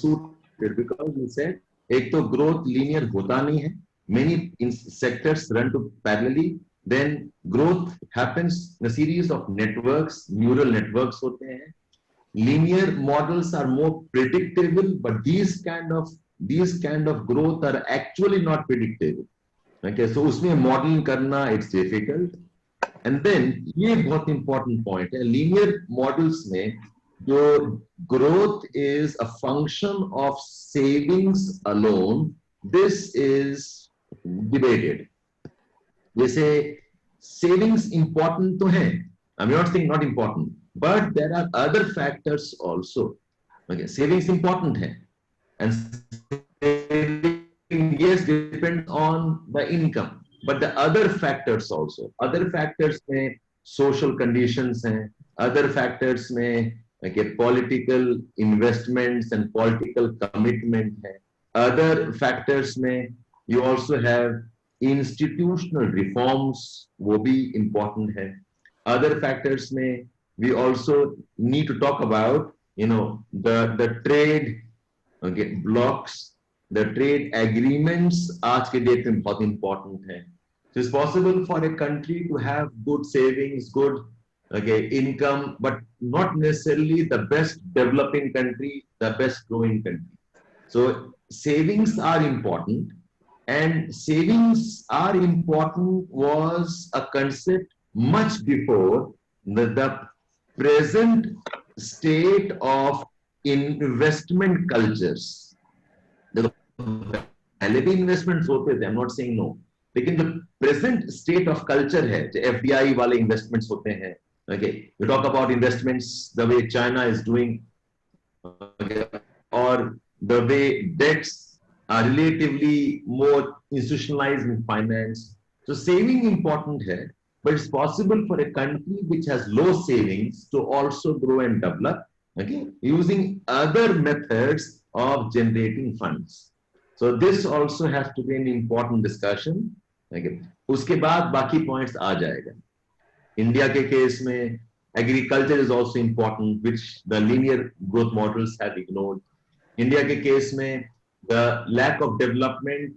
A: suited because we said एक तो ग्रोथ लीनियर होता नहीं है, many sectors run to parallelly, then growth happens in a series of networks, neural networks होते हैं. Linear models are more predictable, but these kind of growth are actually not predictable. Okay, so उसमें modeling करना it's difficult. And then ये बहुत important point है, linear models में जो growth is a function of savings alone, this is debated. जैसे savings important तो है, I'm not saying not important, but there are other factors also. Okay, savings important hai, and saving, yes, depends on the income, but the other factors also. Other factors में social conditions हैं, other factors में okay, political investments and political commitment है, other factors में you also have institutional reforms, वो भी important है. Other factors में we also need to talk about, you know, the trade, okay, blocks, the trade agreements आज के date में बहुत important है. So it's possible for a country to have good savings, good, okay, income, but not necessarily the best developing country, the best growing country. So savings are important, and savings are important was a concept much before the present state of investment cultures. पहले भी investments होते थे, I'm not saying no, लेकिन the present state of culture है, जो FDI वाले investments होते हैं. Okay, you talk about investments the way China is doing, okay, or the way debts are relatively more institutionalized in finance. So saving important है, but it's possible for a country which has low savings to also grow and develop, okay, using other methods of generating funds. So this also has to be an important discussion. Okay, उसके बाद बाकी points आ जाएगा. India के case में agriculture is also important, which the linear growth models have ignored. India के case में the lack of development,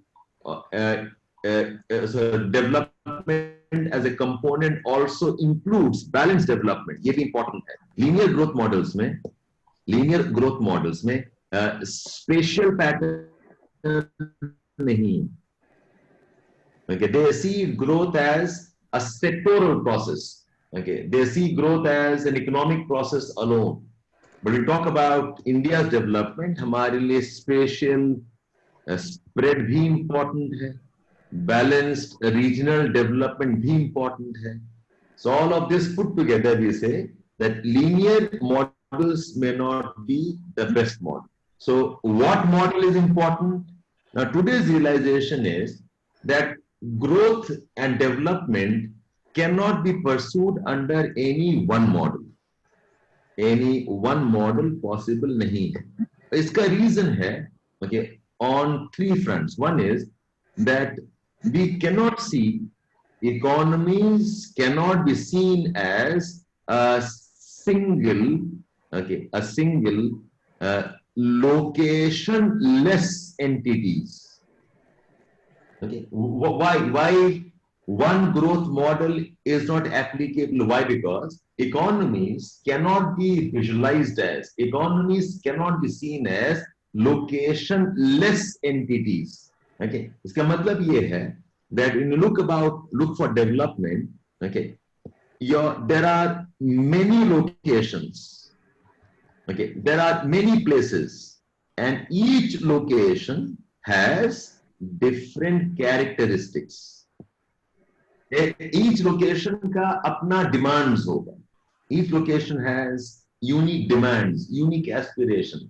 A: so development as a component also includes balanced development. ये भी important है. Linear growth models में spatial pattern नहीं. Okay, they see growth as a sectoral process. Okay, they see growth as an economic process alone. But we talk about India's development, हमारे लिए spatial spread भी important है, balanced regional development भी important है. So all of this put together, we say that linear models may not be the best model. So what model is important? Now today's realization is that growth and development cannot be pursued under any one model. Any one model possible nahi hai. Iska reason hai, okay, on three fronts. One is that we cannot see, economies cannot be seen as a single, okay, a single location-less entities. Okay, why one growth model is not applicable? Why? Because economies cannot be visualized as, economies cannot be seen as location-less entities. Okay, इसका मतलब ये है that when you look for development, okay, there are many locations, okay, there are many places, and each location has different characteristics. Each location का अपना demands होगा. Each location has unique demands, unique aspiration.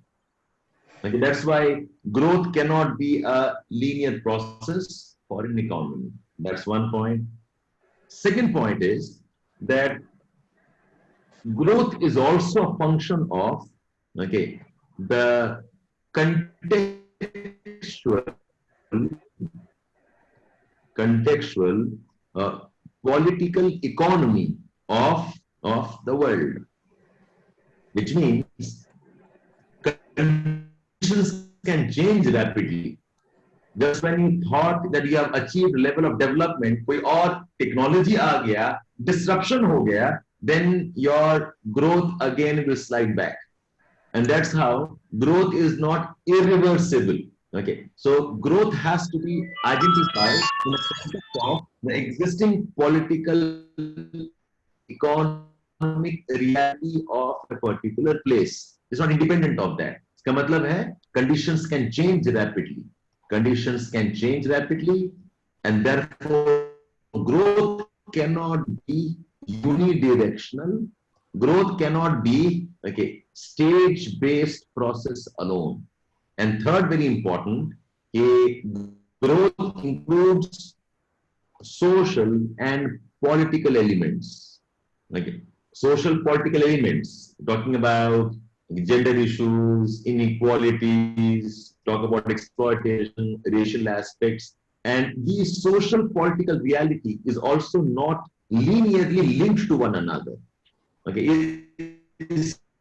A: Okay, that's why growth cannot be a linear process for an economy. That's one point. Second point is that growth is also a function of, okay, the contextual political economy of the world, which means conditions can change rapidly. Just when you thought that you have achieved level of development, कोई और technology आ गया, disruption हो गया, then your growth again will slide back. And that's how growth is not irreversible. Okay, so growth has to be identified in the context of the existing political, economic reality of a particular place. It's not independent of that. इसका मतलब है conditions can change rapidly. Conditions can change rapidly, and therefore growth cannot be unidirectional. Growth cannot be, okay, stage-based process alone. And third, very important, growth includes social and political elements. Okay, social political elements, talking about gender issues, inequalities, talk about exploitation, racial aspects, and these social political reality is also not linearly linked to one another. Okay,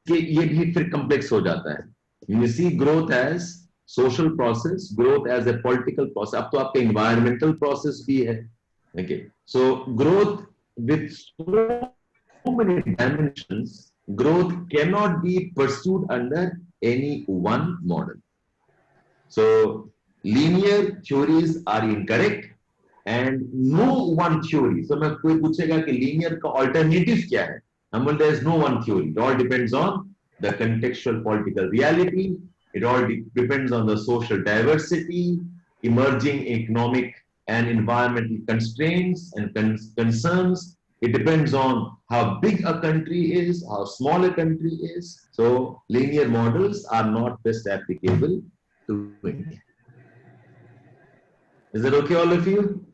A: ये भी फिर complex हो जाता है. You see growth as social process, growth as a political process. अब तो आपका environmental process भी है. Okay, so growth with so many dimensions, growth cannot be pursued under any one model. So linear theories are incorrect and no one theory. So मैं कोई पूछेगा कि linear का alternative क्या है? There is no one theory. It all depends on the contextual political reality. It all depends on the social diversity, emerging economic and environmental constraints and concerns. It depends on how big a country is, how small a country is. So linear models are not best applicable to India. Is that okay, all of you?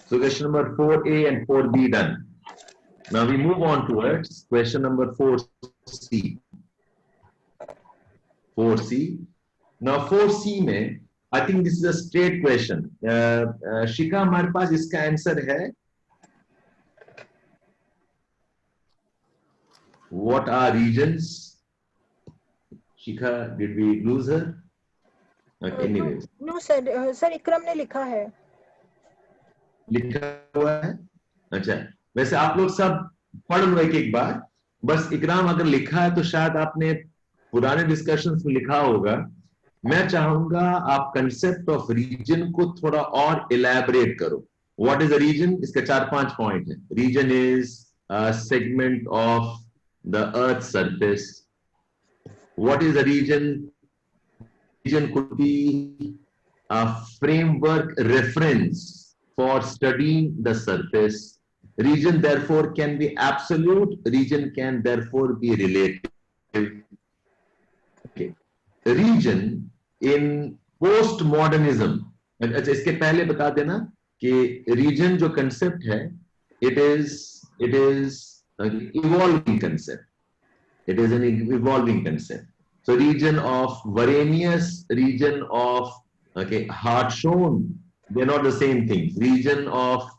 A: So question number 4A and 4B done. Now we move on towards question number 4C. 4C. Now 4C में, I think this is a straight question. Shika, हमारे पास इसका answer है. What are regions? Shika, did we lose her? Okay, anyways.
C: No, sir. Sir, Ikram ने लिखा है.
A: लिखा हुआ है. अच्छा. वैसे आप लोग सब पढ़ लो एक बार. बस इकराम अगर लिखा है तो शायद आपने पुराने डिस्कशंस में लिखा होगा. मैं चाहूंगा आप कंसेप्ट ऑफ रीजन को थोड़ा और इलैबोरेट करो. What is a region? इसके 4-5 पॉइंट है. Region is a segment of the earth surface. What is a region? Region could be a framework reference for studying the surface. Region therefore can be absolute. Region can therefore be relative. Okay. Region in postmodernism. अच्छा, इसके पहले बता देना कि region जो concept है, it is an evolving concept. It is an evolving concept. So region of Varenius, region of Hartshorne, they're not the same thing. Region of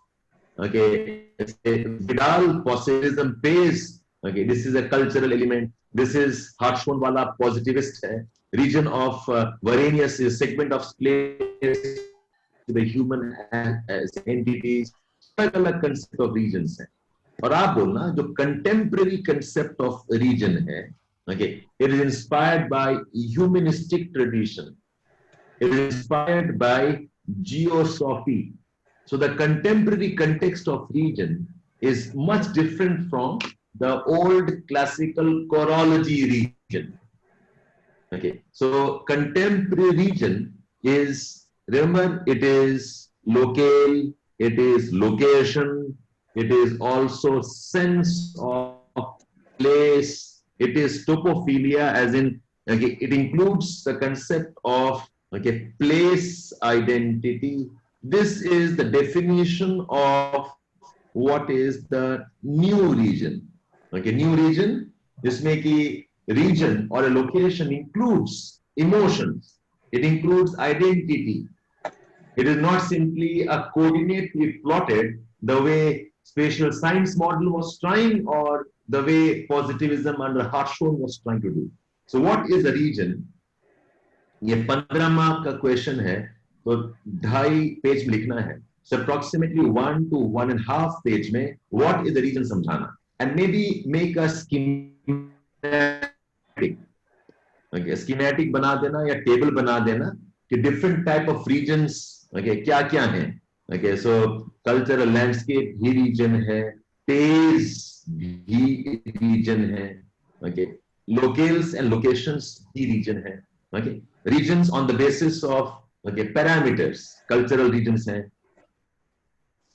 A: Vidal, positivism, pace. Okay, this is a cultural element. This is Hartshorne wala positivist hai. Region of Varenius is segment of place to the human as entities. अलग concept of regions है. और आप बोलना जो contemporary concept of region है. Okay, it is inspired by humanistic tradition. It is inspired by geosophy. So the contemporary context of region is much different from the old classical chorology region. Okay, so contemporary region is, remember, it is locale, it is location, it is also sense of place. It is topophilia, as in, okay, it includes the concept of, okay, place identity. This is the definition of what is the new region. Okay, new region, जिसमें कि region or a location includes emotions. It includes identity. It is not simply a coordinate we plotted the way spatial science model was trying, or the way positivism under Harshon was trying to do. So what is a region? ये 15 mark का question है, तो 2.5 page में लिखना है. So approximately 1 to 1.5 page में what is the region समझाना, and maybe make a schematic. Okay, schematic बना देना या टेबल बना देना कि different type of regions, okay, क्या क्या हैं. Okay, so cultural landscape ही region है, phase भी region है. Okay, locales and locations he region है. Okay, regions on the basis of, okay, parameters. Cultural regions हैं,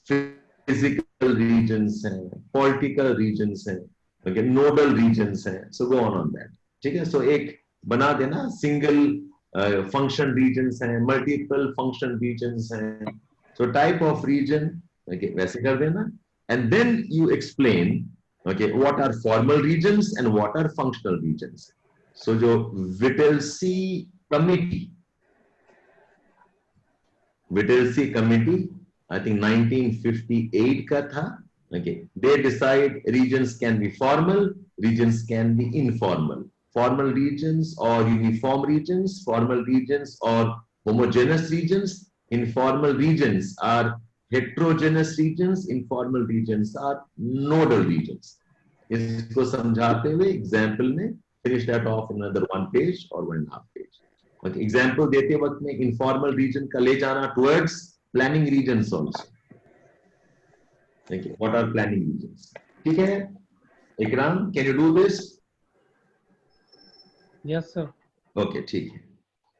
A: physical regions हैं, political regions हैं, okay, nodal regions हैं. So go on that. ठीक है, so एक बना देना, single function regions हैं, multiple function regions हैं. So type of region, okay, वैसे कर देना, and then you explain, okay, what are formal regions and what are functional regions. So जो Whittlesey committee, I think 1958 का था. Okay, they decide regions can be formal, regions can be informal. Formal regions or uniform regions, formal regions or homogeneous regions, informal regions are heterogeneous regions, informal regions are nodal regions. इसको समझाते हुए example में finish that off in another 1 page or 1.5 page. Okay, example देते वक्त में informal region का ले जाना towards planning regions also. Okay, what are planning regions? ठीक है, Ikram, can you do this?
F: Yes, sir.
A: Okay, ठीक है.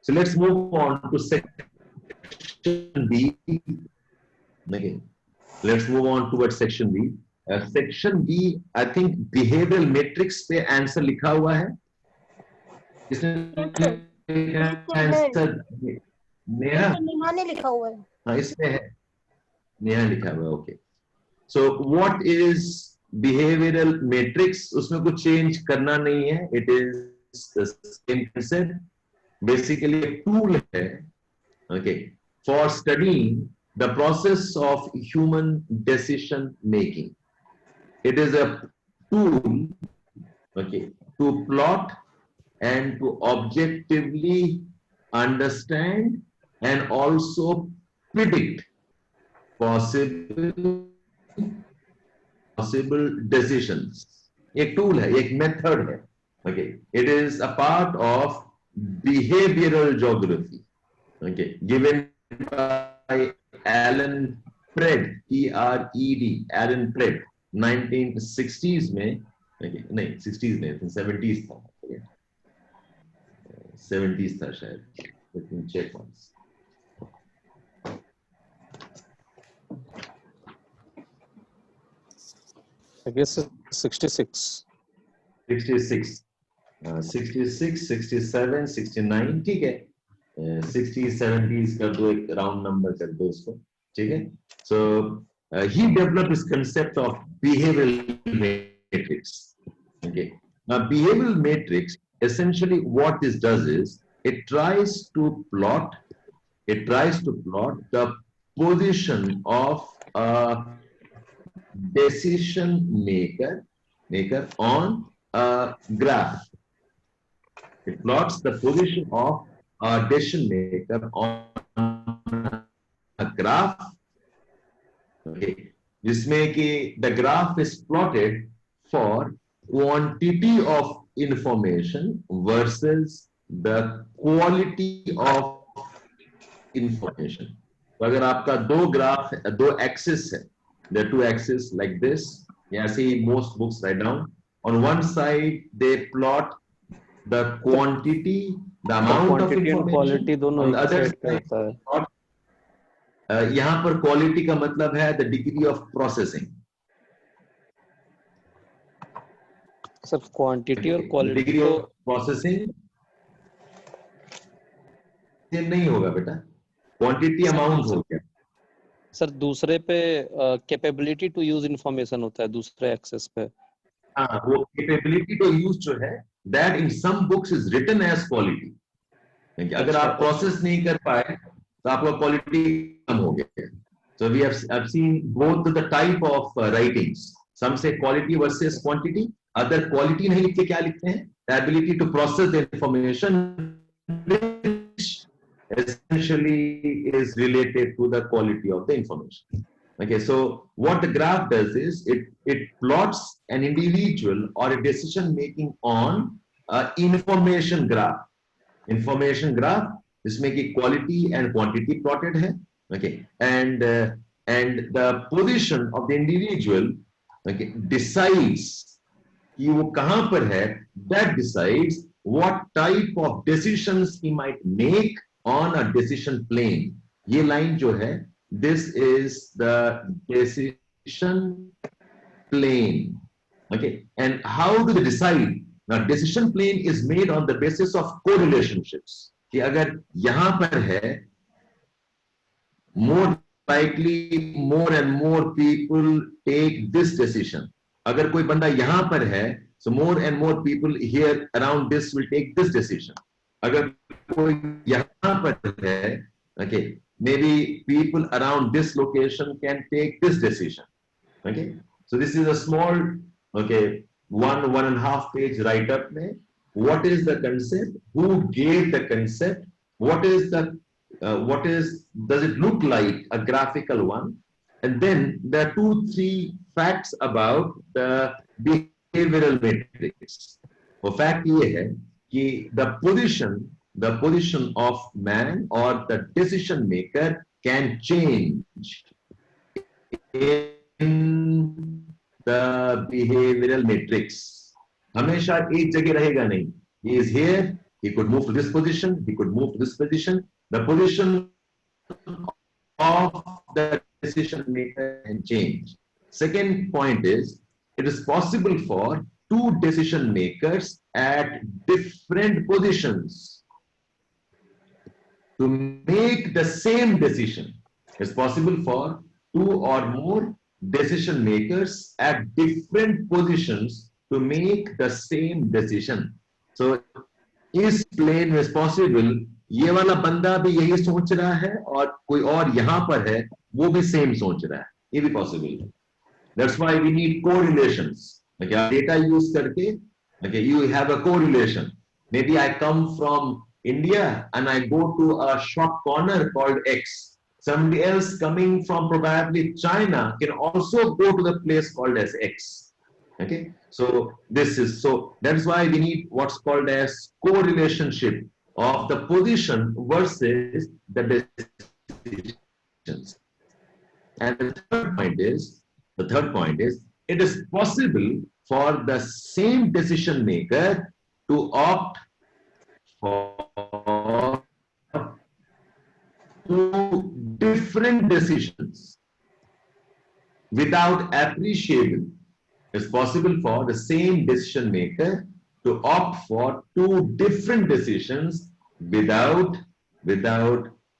A: So let's move on to section B. Okay, let's move on towards section B. Section B, I think behavioral matrix पे answer लिखा हुआ है. इसने answer
C: Neha ने लिखा हुआ है.
A: हाँ, इसमें है, नेहा लिखा हुआ है. Okay. So what is behavioral matrix? उसमें कुछ change करना नहीं है. It is the same concept. Basically a tool है, okay, for studying the process of human decision making. It is a tool, okay, to plot and to objectively understand and also predict possible decisions. एक tool है, एक method है. Okay, it is a part of behavioral geography. Okay, given by Alan Pred, P-R-E-D, Alan Pred, 1960s में, okay, नहीं 60s में, 70s था, okay. 70s था शायद. Let me check once.
F: I guess 66.
A: 66, 66, 67, 69, ठीक है. 60s, 70s कर दो, एक round number कर दो इसको, ठीक है. So he developed this concept of behavioral matrix. Okay. Now behavioral matrix, essentially what this does is it tries to plot the position of a decision maker on a graph. It plots the position of a decision maker on a graph. Okay, जिसमें कि the graph is plotted for quantity of information versus the quality of information. तो अगर आपका दो axis है, there are two axes like this. Yeah, see most books write down. On one side they plot the quantity, the amount of information.
F: Quality दोनों
A: on the other
F: एक
A: side,
F: रहता है.
A: यहाँ पर क्वालिटी का मतलब है the degree of processing.
F: सिर्फ क्वांटिटी और quality
A: degree of processing same नहीं होगा बेटा, क्वांटिटी अमाउंट हो गया।
F: सर दूसरे पे कैपेबिलिटी टू यूज इंफॉर्मेशन होता है, दूसरे एक्सेस पे।
A: हाँ, वो कैपेबिलिटी टू यूज जो है that in some books is written as quality. अगर आप प्रोसेस नहीं कर पाए तो आपका क्वालिटी कम हो गया। So we have seen both the type of writings. Some say quality versus quantity. Other quality नहीं लिखते, क्या लिखते हैं? The ability to process the information, which essentially is related to the quality of the information. Okay, so what the graph does is it plots an individual or a decision making on information graph. Information graph जिसमें कि quality and quantity plotted है. Okay, and the position of the individual, okay, decides कि वो कहां पर है. That decides what type of decisions he might make on a decision plane. ये line जो है, this is the decision plane. Okay, and how do they decide? Now, decision plane is made on the basis of correlationships. कि अगर यहां पर है, more likely more and more people take this decision. अगर कोई बंदा यहां पर है, so more and more people here around this will take this decision. अगर कोई यहां पर है, okay, maybe people around this location can take this decision. Okay, so this is a small, okay, 1.5 page write up में what is the concept, who gave the concept, what is the does it look like a graphical one, and then there are 2-3 facts about the behavioral matrix. वो fact ये है कि the position of man or the decision maker can change in the behavioral matrix. हमेशा एक जगह रहेगा नहीं. He is here, he could move to this position, he could move to this position. The position of the decision maker can change. Second point is, it is possible for two decision makers at different positions to make the same decision. It's possible for two or more decision makers at different positions to make the same decision. So, इस plane में possible, ये वाला बंदा भी यही सोच रहा है और कोई और यहाँ पर है, वो भी same सोच रहा है. ये भी possible है. That's why we need correlations. Okay, data use करके, okay, you have a correlation. Maybe I come from India and I go to a shop corner called X. Somebody else coming from probably China can also go to the place called as X. Okay, so that's why we need what's called as correlationship of the position versus the decisions. And the third point is it is possible for the same decision maker to opt for two different decisions without appreciable. It's possible for the same decision maker to opt for two different decisions without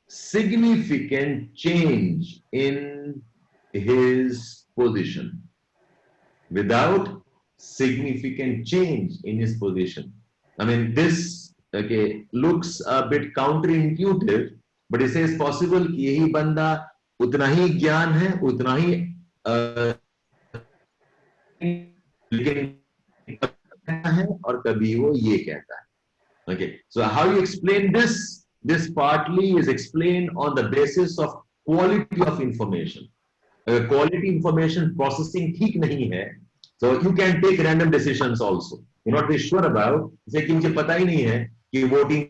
A: significant change in his position. Without significant change in his position. I mean, this looks a bit counterintuitive, but it says possible कि यही बंदा उतना ही ज्ञान है, उतना ही लेकिन है और कभी वो ये कहता है. Okay, so how you explain this? This partly is explained on the basis of quality of information. Quality information processing ठीक नहीं है, so you can take random decisions also. You're not very sure about. जैसे कि मुझे पता ही नहीं है कि वोटिंग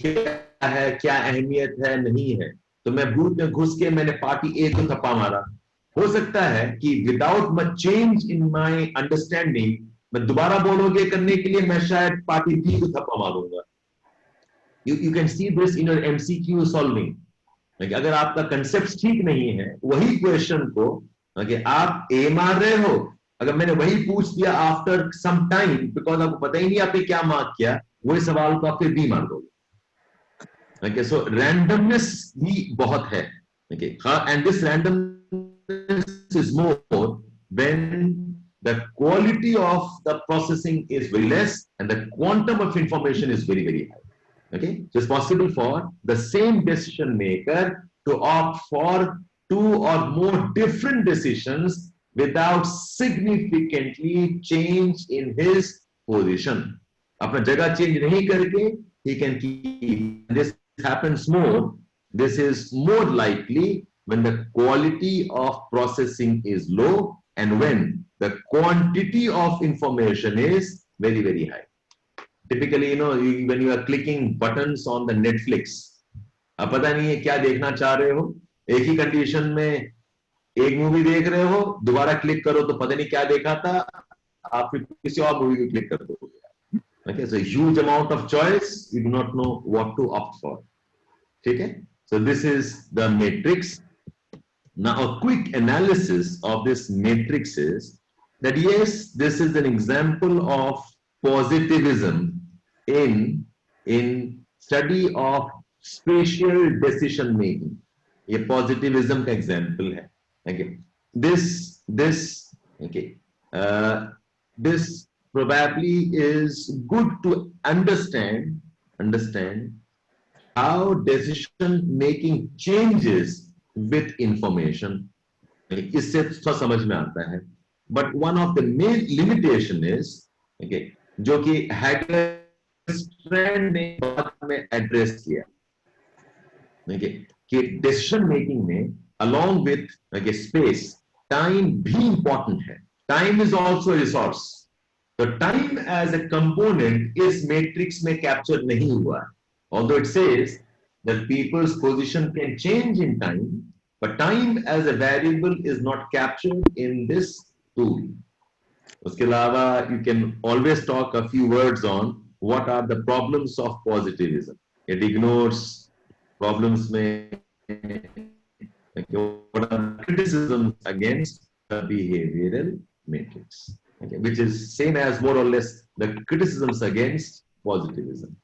A: क्या है, क्या अहमियत है, नहीं है, तो मैं बूथ में घुस के मैंने पार्टी ए को थप्पा मारा. हो सकता है कि without much change in my understanding मैं दोबारा बोलोगे करने के लिए मैं शायद पार्टी बी को थप्पा मारूंगा. You can see this in your MCQ solving. अगर आपका कंसेप्ट ठीक नहीं है, वही क्वेश्चन को आप ए मार रहे हो अगर मैंने वही पूछ दिया आफ्टर सम टाइम, बिकॉज आपको पता ही नहीं आपने क्या मार्क किया, वही सवाल को आप फिर बी मार दोगे. ओके, सो रैंडमनेस भी बहुत है. Okay, and this randomness is more when the quality of the processing is very less and the quantum of information is very, very high. Okay, so it's possible for the same decision maker to opt for two or more different decisions without significantly change in his position. अपना जगह change नहीं करके he can keep. This happens more. This is more likely when the quality of processing is low and when the quantity of information is very, very high. Typically, when you are clicking buttons on the Netflix, अब पता नहीं है क्या देखना चाह रहे हो, एक ही कंडीशन में एक मूवी देख रहे हो, दोबारा क्लिक करो तो पता नहीं क्या देखा था, आप फिर किसी और मूवी को क्लिक कर दोगे. Okay, so huge amount of choice, you do not know what to opt for. ठीक है? So this is the matrix. Now a quick analysis of this matrix is that yes, this is an example of positivism in study of spatial decision making. ये positivism का example है. Okay, this probably is good to understand how decision making changes with information. इससे थोड़ा समझ में आता है. But one of the main limitation is, okay, जो कि Haggerstrand ने बाद में address किया, okay, कि decision making में along with okay, space, time भी important है. Time is also a resource. So time as a component इस matrix में capture नहीं हुआ. Although it says that people's position can change in time, but time as a variable is not captured in this tool. उसके अलावा you can always talk a few words on what are the problems of positivism. It ignores problems में what are criticisms against the behavioral matrix, okay, which is same as more or less the criticisms against positivism.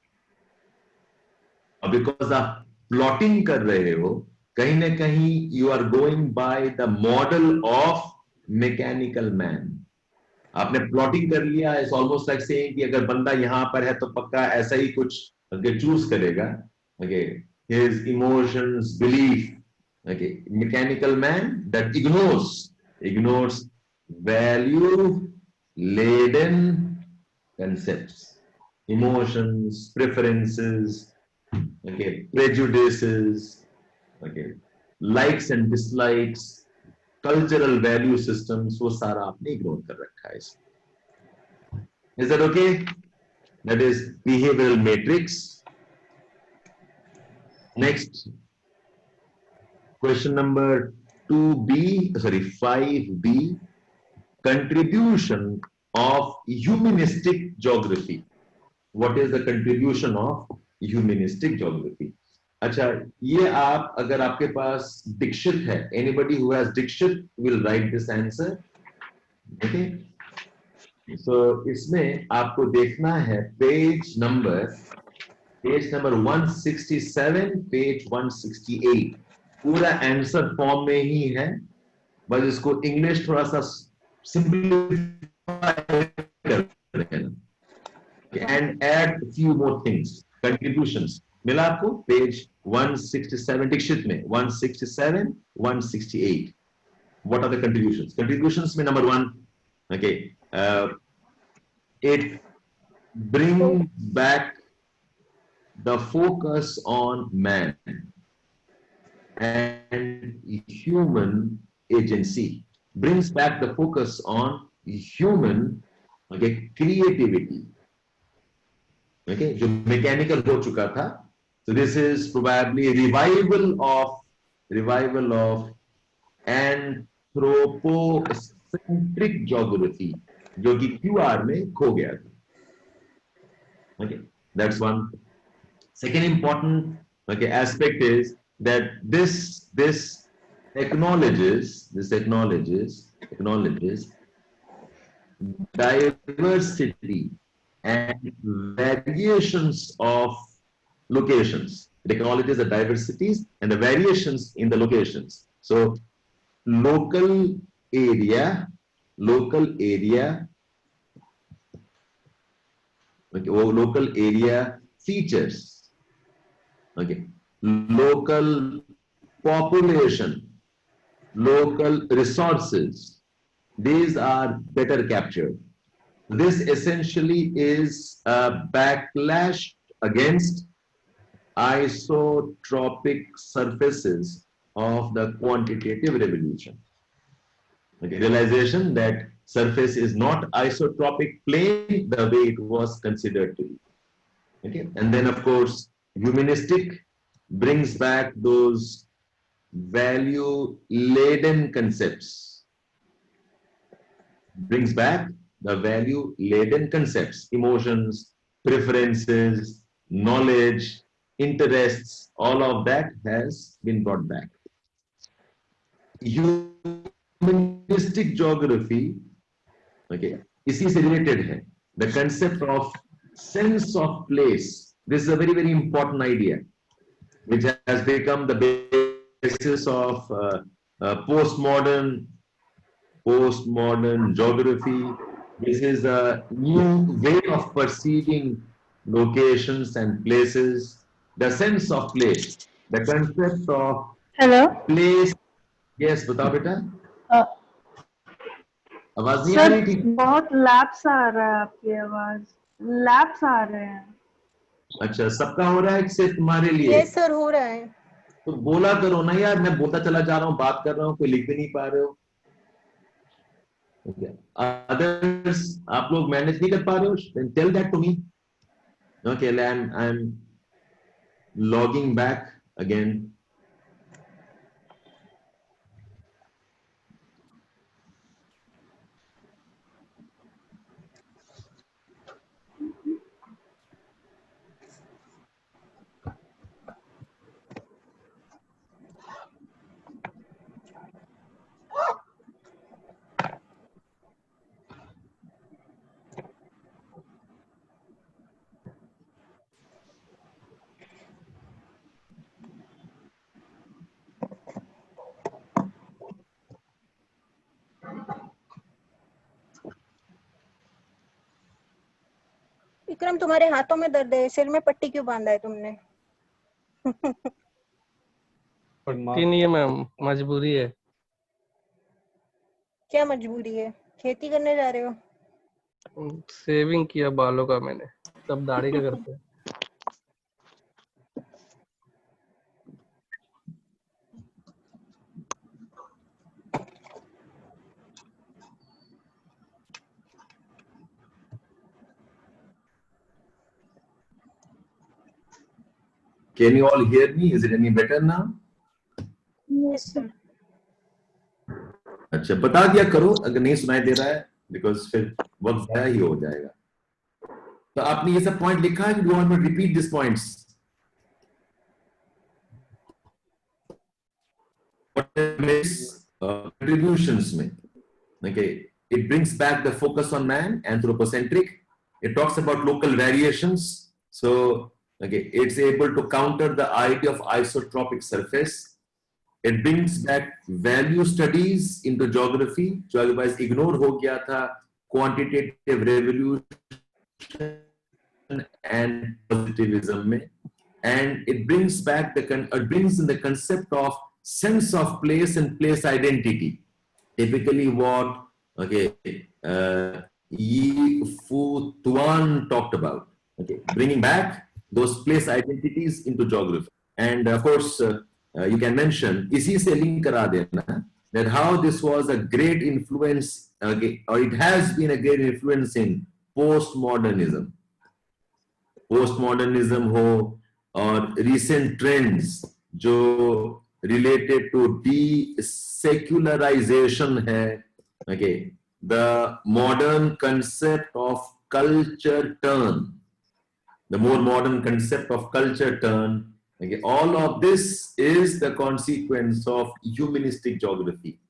A: Because आप plotting कर रहे हो, कहीं ना कहीं you are going by the model of mechanical man. आपने plotting कर लिया. इट्स ऑलमोस्ट लाइक सेइंग कि अगर बंदा यहां पर है तो पक्का ऐसा ही कुछ चूज करेगा. Okay, his emotions, belief. Okay, mechanical man that ignores value laden concepts, emotions, preferences, okay, prejudices, okay, likes and dislikes, cultural value systems, वो सारा आपने इग्नोर कर रखा है इसमें. Is that okay? That is behavioral matrix. Next, question number 5B, contribution of humanistic geography. What is the contribution of humanistic geography? अच्छा, ये आप अगर आपके पास Dikshit है, anybody who has Dikshit will write this answer. Okay, so इसमें आपको देखना है पेज नंबर 167, पेज 168. पूरा आंसर फॉर्म में ही है, बस इसको इंग्लिश थोड़ा सा सिंपलीफाई कर देना and add few more things. Contributions मिला आपको पेज 167 Dikshit में 167, 168. What are the contributions? Contributions में number 1, okay, it brings back the focus on man and human agency. Brings back the focus on human, okay, creativity. Okay, जो mechanical हो चुका था. So this is probably a revival of anthropocentric geography, जो कि QR में खो गया था. Okay, that's one. Second important, okay, aspect is that this acknowledges diversity and variations of locations. It acknowledges the diversities and the variations in the locations. So local area, okay, or local area features, okay, local population, local resources, these are better captured. This essentially is a backlash against isotropic surfaces of the quantitative revolution. Okay, realization that surface is not isotropic plane the way it was considered to be. Okay, and then of course humanistic brings back those value laden concepts, brings back the value laden concepts, emotions, preferences, knowledge, interests, all of that has been brought back. Humanistic geography, okay, इसी से related है. The concept of sense of place. This is a very, very important idea, which has become the basis of postmodern geography. This is a new way of perceiving locations and places. The sense of place, the concept of place. Yes, बताओ बेटा. आवाज नहीं आ रही थी.
M: बहुत lapse आ रहा है आपकी आवाज. लैप्स आ रहे हैं.
A: अच्छा, सबका हो रहा है सिर्फ तुम्हारे लिए?
C: यस सर, हो रहा है.
A: तो बोला करो ना यार, मैं बोलता चला जा रहा हूँ, बात कर रहा हूँ, कोई लिख भी नहीं पा रहे हो. Others, आप लोग मैनेज नहीं कर पा रहे हो? Then tell that to me. Okay, I'm logging back again.
C: Vikram, तुम्हारे हाथों में दर्द है, सिर में पट्टी क्यों बांधा है तुमने?
N: पट्टी नहीं है मैम, मजबूरी है.
C: क्या मजबूरी है? खेती करने जा रहे हो?
N: सेविंग किया बालों का मैंने, तब दाढ़ी का करते हैं.
A: Can you all hear me? Is it any better now?
C: Yes, sir.
A: अच्छा, बता दिया करो अगर नहीं सुनाई दे रहा है, because फिर वक्त ज़ाया ही हो जाएगा. तो आपने ये सब पॉइंट लिखा है? You want to repeat these points? Contributions में, okay, it brings back the focus on man, anthropocentric. It talks about local variations. So, okay, it's able to counter the idea of isotropic surface. It brings back value studies into geography. जो otherwise ignore हो गया था quantitative revolution and positivism में. And it brings back it brings in the concept of sense of place and place identity. Typically what, okay, Yi Fu Tuan talked about. Okay, bringing back those place identities into geography. And of course, you can mention, इसी से link करा देना, that how this was a great influence, okay, or it has been a great influence in postmodernism. Postmodernism हो और recent trends जो related to desecularization है, okay, the modern concept of culture turn, the more modern concept of culture turn, okay, all of this is the consequence of humanistic geography.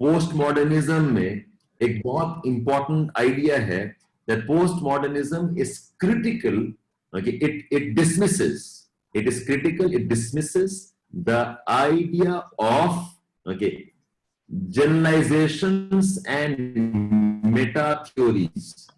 A: Postmodernism में एक बहुत important idea है that postmodernism is critical. Okay, it dismisses. It is critical. It dismisses the idea of okay generalizations and meta theories.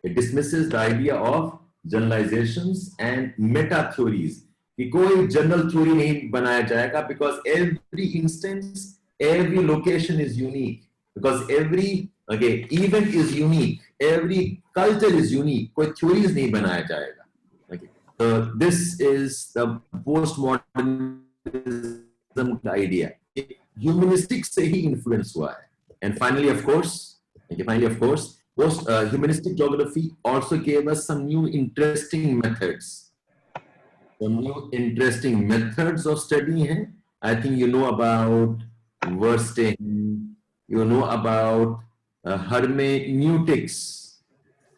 A: It dismisses the idea of generalizations and meta theories. कि कोई general theory नहीं बनाया जाएगा because every instance, every location is unique, because every okay event is unique, every culture is unique. कोई theories नहीं बनाया जाएगा. Okay, so this is the postmodernism idea. Humanistic से ही influence हुआ है. And finally, of course, humanistic geography also gave us some new interesting methods. Some new interesting methods of study हैं. I think you know about Wersting, you know about hermeneutics,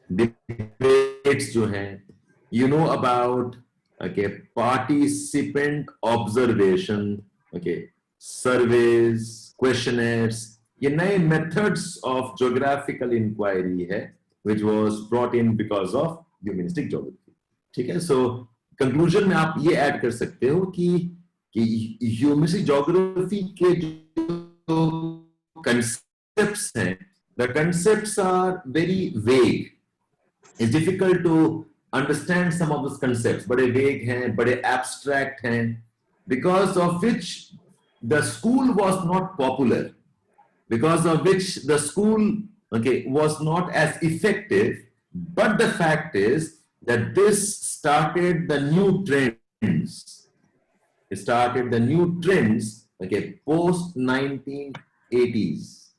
A: debates जो हैं, you know about okay participant observation, okay surveys, questionnaires. ये नए methods of geographical inquiry है, which was brought in because of humanistic geography. ठीक है, so conclusion में आप ये add कर सकते हो कि humanistic geography के जो concepts हैं, the concepts are very vague. It's difficult to understand some of those concepts. बड़े vague हैं, बड़े abstract हैं, because of which the school was not popular, because of which the school okay was not as effective. But the fact is that this started the new trends. It started the new trends okay post 1980s.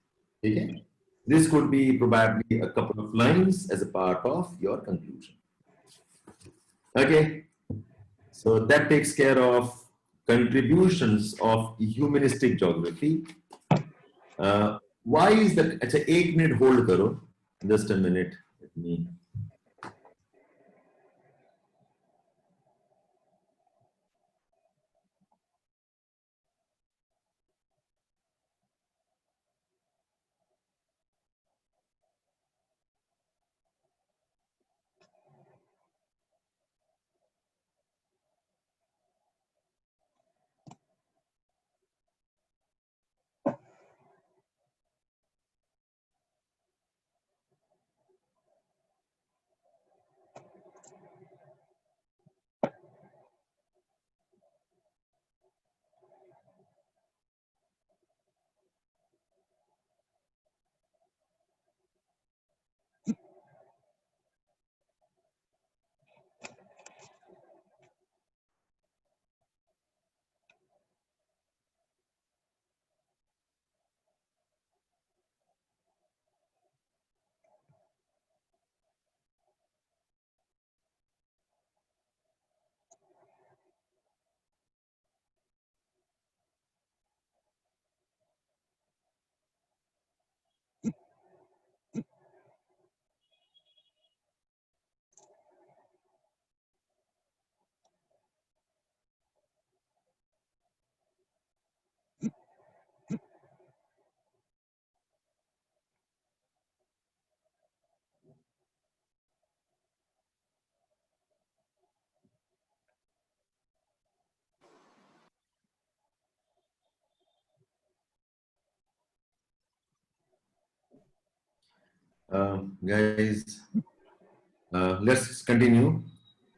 A: Okay, this could be probably a couple of lines as a part of your conclusion. Okay, so that takes care of contributions of humanistic geography. Why is that? अच्छा, 1 minute hold करो, just a minute. Let me. Guys, let's continue.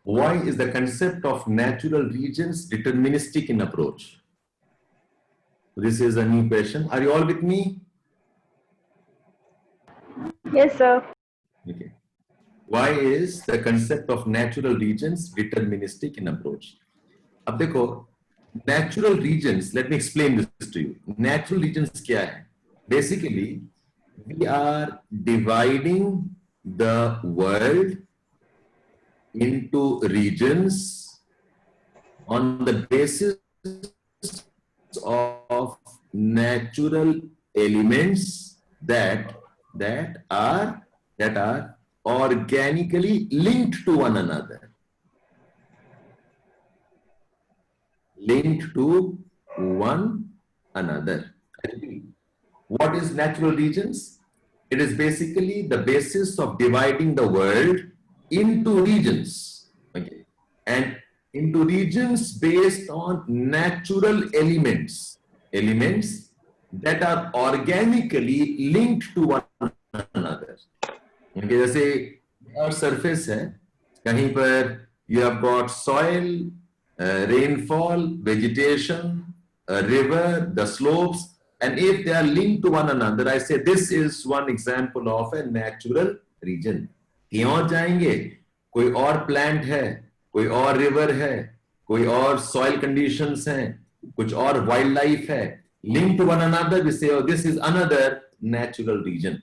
A: Why is the concept of natural regions deterministic in approach? This is a new question. Are you all with me?
M: Yes, sir.
A: Okay. Why is the concept of natural regions deterministic in approach? अब देखो, natural regions, let me explain this to you. Natural regions क्या है? Basically, we are dividing the world into regions on the basis of natural elements that are organically linked to one another. Linked to one another. What is natural regions? It is basically the basis of dividing the world into regions. Okay. And into regions based on natural elements. Elements that are organically linked to one another. Okay. जैसे Earth surface है, कहीं पर you have got soil, rainfall, vegetation, a river, the slopes, and if they are linked to one another, I say this is one example of a natural region. कहीं और जाएंगे, कोई और plant है, कोई और river है, कोई और soil conditions हैं, कुछ और wildlife है, linked to one another, we say, oh, this is another natural region.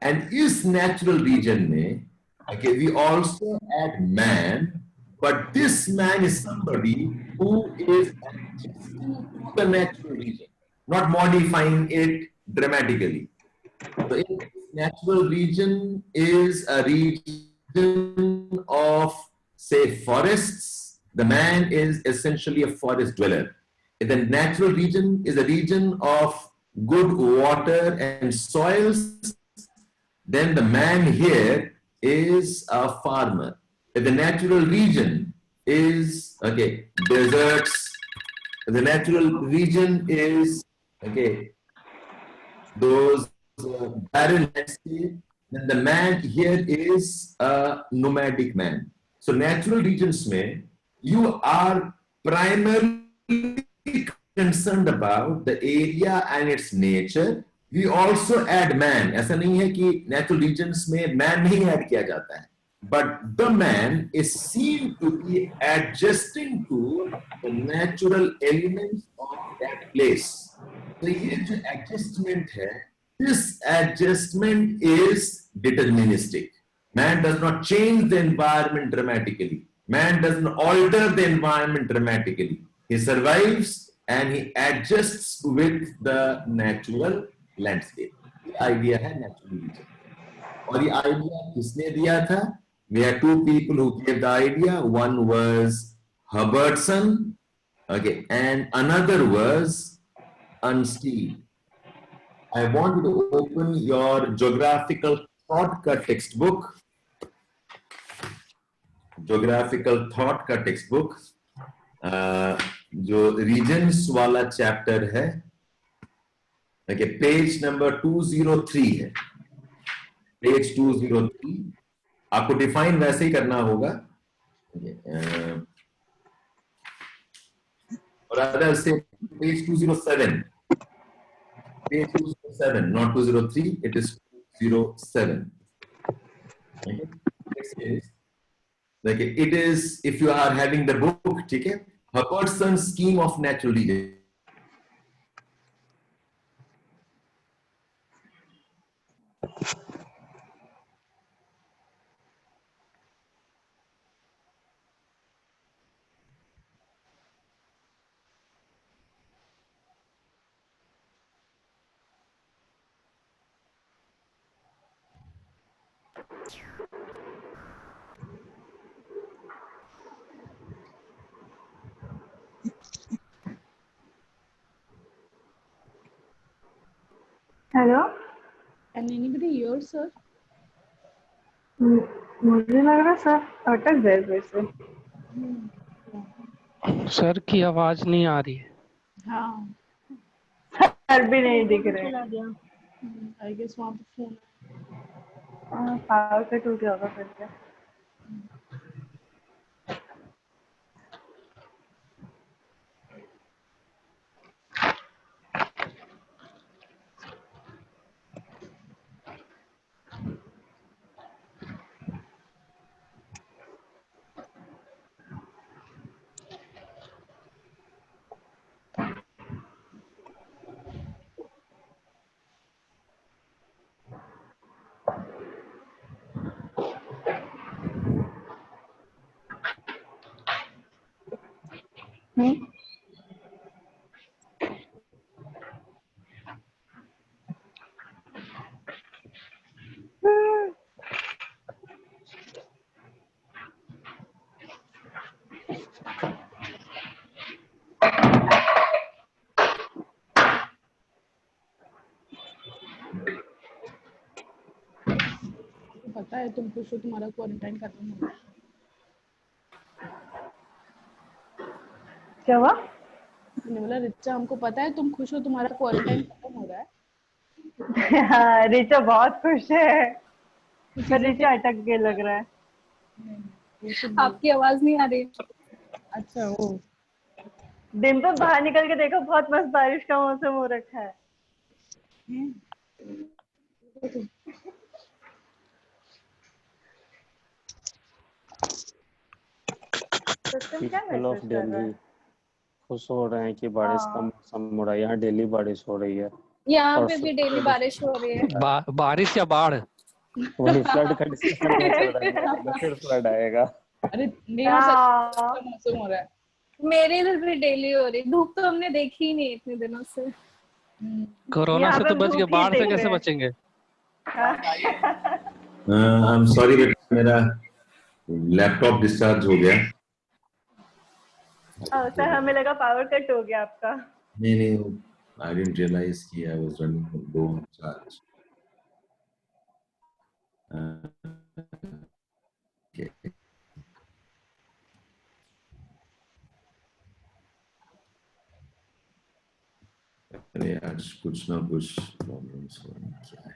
A: And is natural region में, okay, we also add man, but this man is somebody who is adjusting to the natural region, not modifying it dramatically. So in natural region is a region of, say, forests. The man is essentially a forest dweller. The natural region is a region of good water and soils. Then the man here is a farmer. The natural region is, okay, deserts. The natural region is, okay, those barren landscape. Then the man here is a nomadic man. So natural regions में you are primarily concerned about the area and its nature. We also add man. ऐसा नहीं है कि natural regions में man नहीं add किया जाता है. But the man is seen to be adjusting to the natural elements of that place. So ये जो adjustment है, this adjustment is deterministic. Man does not change the environment dramatically. Man doesn't alter the environment dramatically. He survives and he adjusts with the natural landscape. The idea है natural region. और ये idea किसने दिया था? We had two people who gave the idea. One was Hubbardson, okay, and another was Unstein. I want you to open your geographical thought का textbook. Geographical thought का textbook. जो regions वाला chapter है, okay, page number 203 है. Page 203. आपको define वैसे ही करना होगा. और अदर से page 207, page 207, not 203, it is 207. Okay, it is, if you are having the book, ठीक है, Hubbardson scheme of natural region.
M: Hello.
B: Can anybody hear, sir?
M: मुझे लग रहा है सर अटक गए वैसे.
N: सर की आवाज नहीं आ रही है.
B: हाँ.
M: सर भी नहीं दिख रहे.
B: I guess वहाँ पे फोन.
M: पावर कट हो गया होगा फिर क्या.
B: पता है तुम खुश हो तुम्हारा क्वारंटाइन खत्म हो गया।
M: क्या हुआ?
B: मैंने बोला रिचा हमको पता है तुम खुश हो तुम्हारा क्वारंटाइन खत्म हो रहा है।
M: हाँ, रिचा बहुत खुश है, पर रिचा अटक के लग रहा है।
O: आपकी आवाज नहीं आ रही।
B: अच्छा वो
M: दिन पे बाहर निकल के देखो, बहुत मस्त बारिश का मौसम हो रखा है।
F: पीपल ऑफ दिल्ली खुश हो रहे हैं कि बारिश का मौसम हो रहा है। यहाँ डेली बारिश हो रही है।
O: यहाँ पे भी डेली बारिश हो रही है।
N: बारिश या बाढ़?
F: वही फ्लड का डिस्कशन नहीं चल रहा है, फिर फ्लड आएगा।
B: अरे मेरा सच मौसम हो रहा है।
O: मेरे इधर भी डेली हो रही। धूप तो हमने देखी ही नहीं इतने दिनों से।
N: कोरोना से तो बच गए, बाढ़ से कैसे बचेंगे?
A: आई एम सॉरी बेटा, मेरा लैपटॉप डिस्चार्ज हो गया।
M: सर हमें लगा पावर कट हो गया आपका।
A: नहीं, आई डिडंट रियलाइज कि I was running low on charge. अरे आज कुछ ना कुछ प्रॉब्लम्स हो रही हैं, क्या है?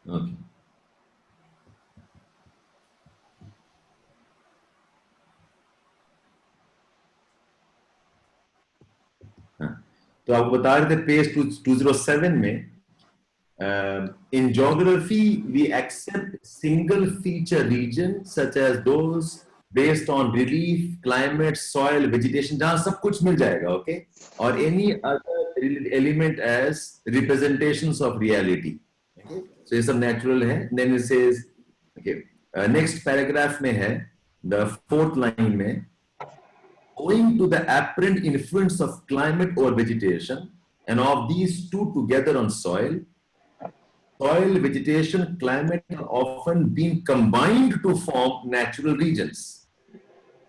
A: Okay. तो आपको बता रहे थे पेज 207 में in geography we accept single feature regions such as those based on relief, climate, soil, vegetation, जहाँ सब कुछ मिल जाएगा, okay? और any other element as representations of reality, okay? So ये सब natural है. Then it says, okay, next paragraph में है, the 4th line में, owing to the apparent influence of climate over vegetation and of these two together on soil, vegetation, climate are often being combined to form natural regions.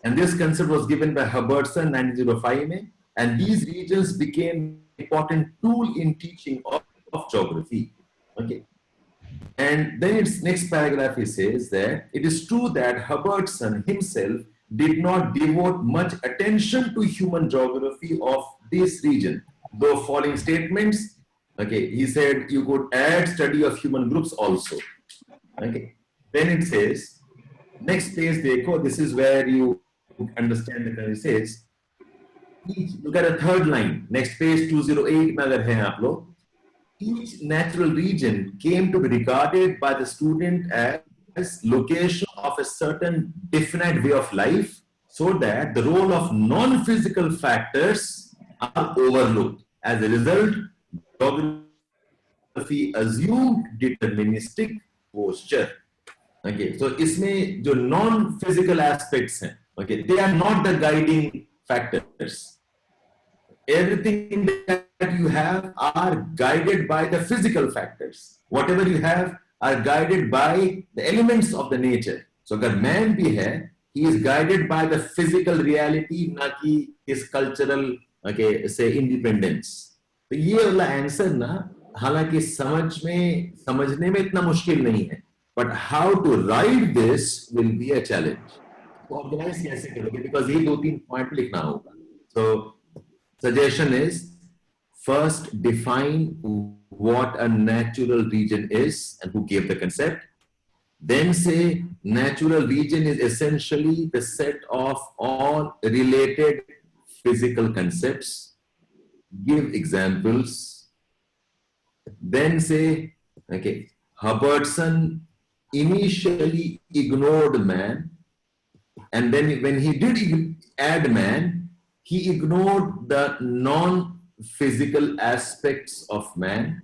A: And this concept was given by Hubbardson in 1905, and these regions became an important tool in teaching of geography. Okay. And then its next paragraph he says that it is true that Hubbardson himself did not devote much attention to human geography of this region, though following statements, okay, he said you could add study of human groups also. Okay. Then it says, next page, dekho, this is where you understand the it says, look at the 3rd line, next page 208 mein agar hai aap log. Each natural region came to be regarded by the student as location of a certain definite way of life, so that the role of non-physical factors are overlooked. As a result, geography assumed deterministic posture. Okay, so इसमें जो non-physical aspects हैं, okay, they are not the guiding factors. Everything that you have are guided by the physical factors. Whatever you have are guided by the elements of the nature. So अगर man भी है, he is guided by the physical reality, ना कि his cultural, okay, say independence. तो ये वाला answer ना, हालांकि समझने में इतना मुश्किल नहीं है, but how to write this will be a challenge. तो ऑर्गेनाइज कैसे करोगे? Because ये 2-3 पॉइंट लिखना होगा. So suggestion is, first define what a natural region is and who gave the concept. Then say natural region is essentially the set of all related physical concepts. Give examples. Then say, okay, Hubbardson initially ignored man, and then when he did add man, he ignored the non-physical aspects of man.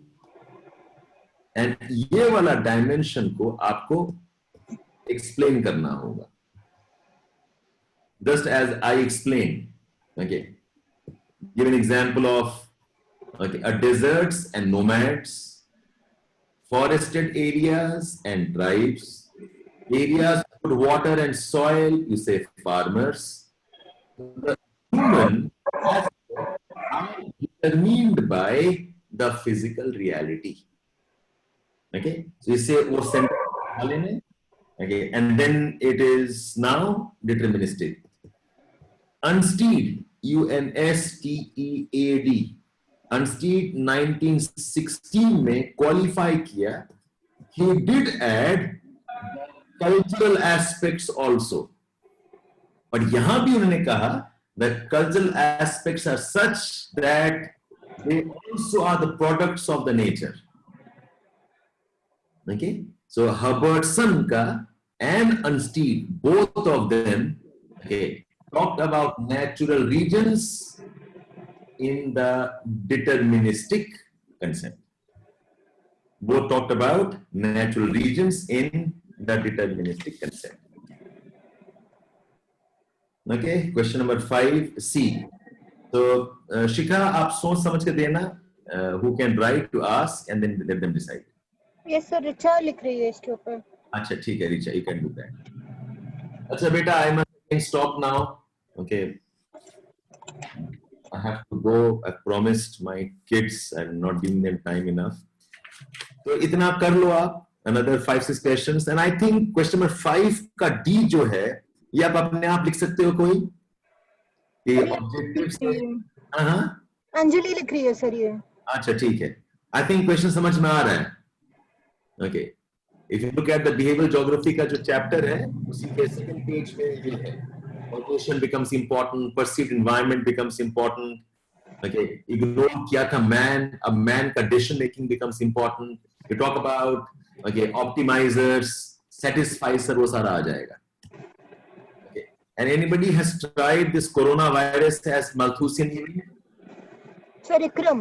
A: And ये वाला dimension को आपको explain करना होगा. Just as I explained, okay. Give an example of, okay, a deserts and nomads, forested areas and tribes, Areas for water and soil, you say farmers. The human aspects are determined by the physical reality. Okay, so you say वो sentence, okay, and then it is now deterministic. Unstead, UNSTEAD, Unstead 1916 में qualify किया. He did add cultural aspects also. But यहाँ भी उन्होंने कहा that cultural aspects are such that they also are the products of the nature. Okay, so Hubbardson ka and Unstead, both of them, okay, talked about natural regions in the deterministic concept. Both talked about natural regions in the deterministic concept. Okay, question number 5C. So, Shikha, आप सोच समझ के देना. Who can write to ask and then let them decide.
C: Yes sir, Richa लिख रही है इसके ऊपर.
A: अच्छा ठीक है Richa, you can do that. अच्छा बेटा, I must stop now. Okay. I have to go. I promised my kids I'm not giving them time enough. तो इतना कर लो आप. Another 5-6 questions, and I think question number 5 का D जो है, ये आप अपने आप लिख सकते हो कोई? ये objectives. हाँ.
C: अंजलि लिख रही है सर ये. अच्छा
A: ठीक है. I think question समझ में आ रहा है. Okay. If you look at the behavioral geography का जो chapter है, उसी के second page में ये है. Cognition becomes important, perceived environment becomes important. Okay. Ignore किया था man, अब man का decision making becomes important. You talk about optimizers, satisfiers, वो सारा आ जाएगा. Okay. And anybody has tried this coronavirus as Malthusian healing?
C: Sir Ikram,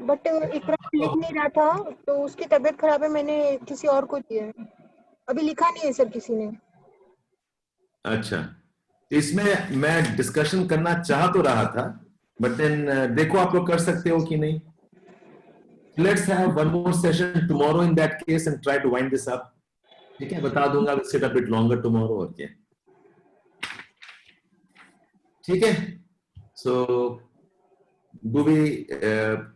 C: but Ikram लिख नहीं रहा था तो उसकी तबीयत खराब है, मैंने किसी और को दिया है. अभी लिखा नहीं है सर किसी ने.
A: अच्छा, इसमें मैं डिस्कशन करना चाह तो रहा था, बट देन देखो आप लोग कर सकते हो कि नहीं. Let's have one more session tomorrow in that case and try to wind this up. ठीक है, बता दूंगा. We'll sit a bit longer tomorrow. Okay. ठीक है. So, do we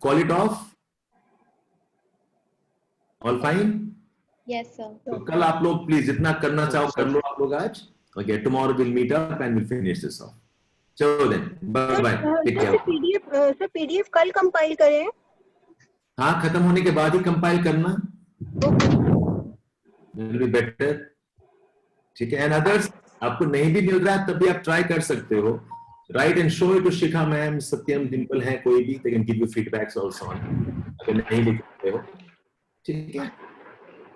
A: call it off? All fine?
H: Yes, sir.
A: तो कल आप लोग प्लीज जितना करना चाहो कर लो आप लोग आज. Okay, tomorrow we'll meet up and we'll finish this off. चलो then, bye bye. Take care.
C: Sir PDF कल कंपाइल करें?
A: हाँ, खत्म होने के बाद ही कंपाइल करना. Will be better. ठीक है. And others, आपको नहीं भी मिल रहा है तब भी आप ट्राई कर सकते हो. Write and show it to Shikha ma'am, Satyam, Dimple है कोई भी, they can give you feedbacks also on. अगर नहीं लिख सकते हो, ठीक है.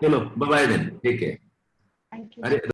A: चलो, bye bye then. ठीक है.
H: Thank you.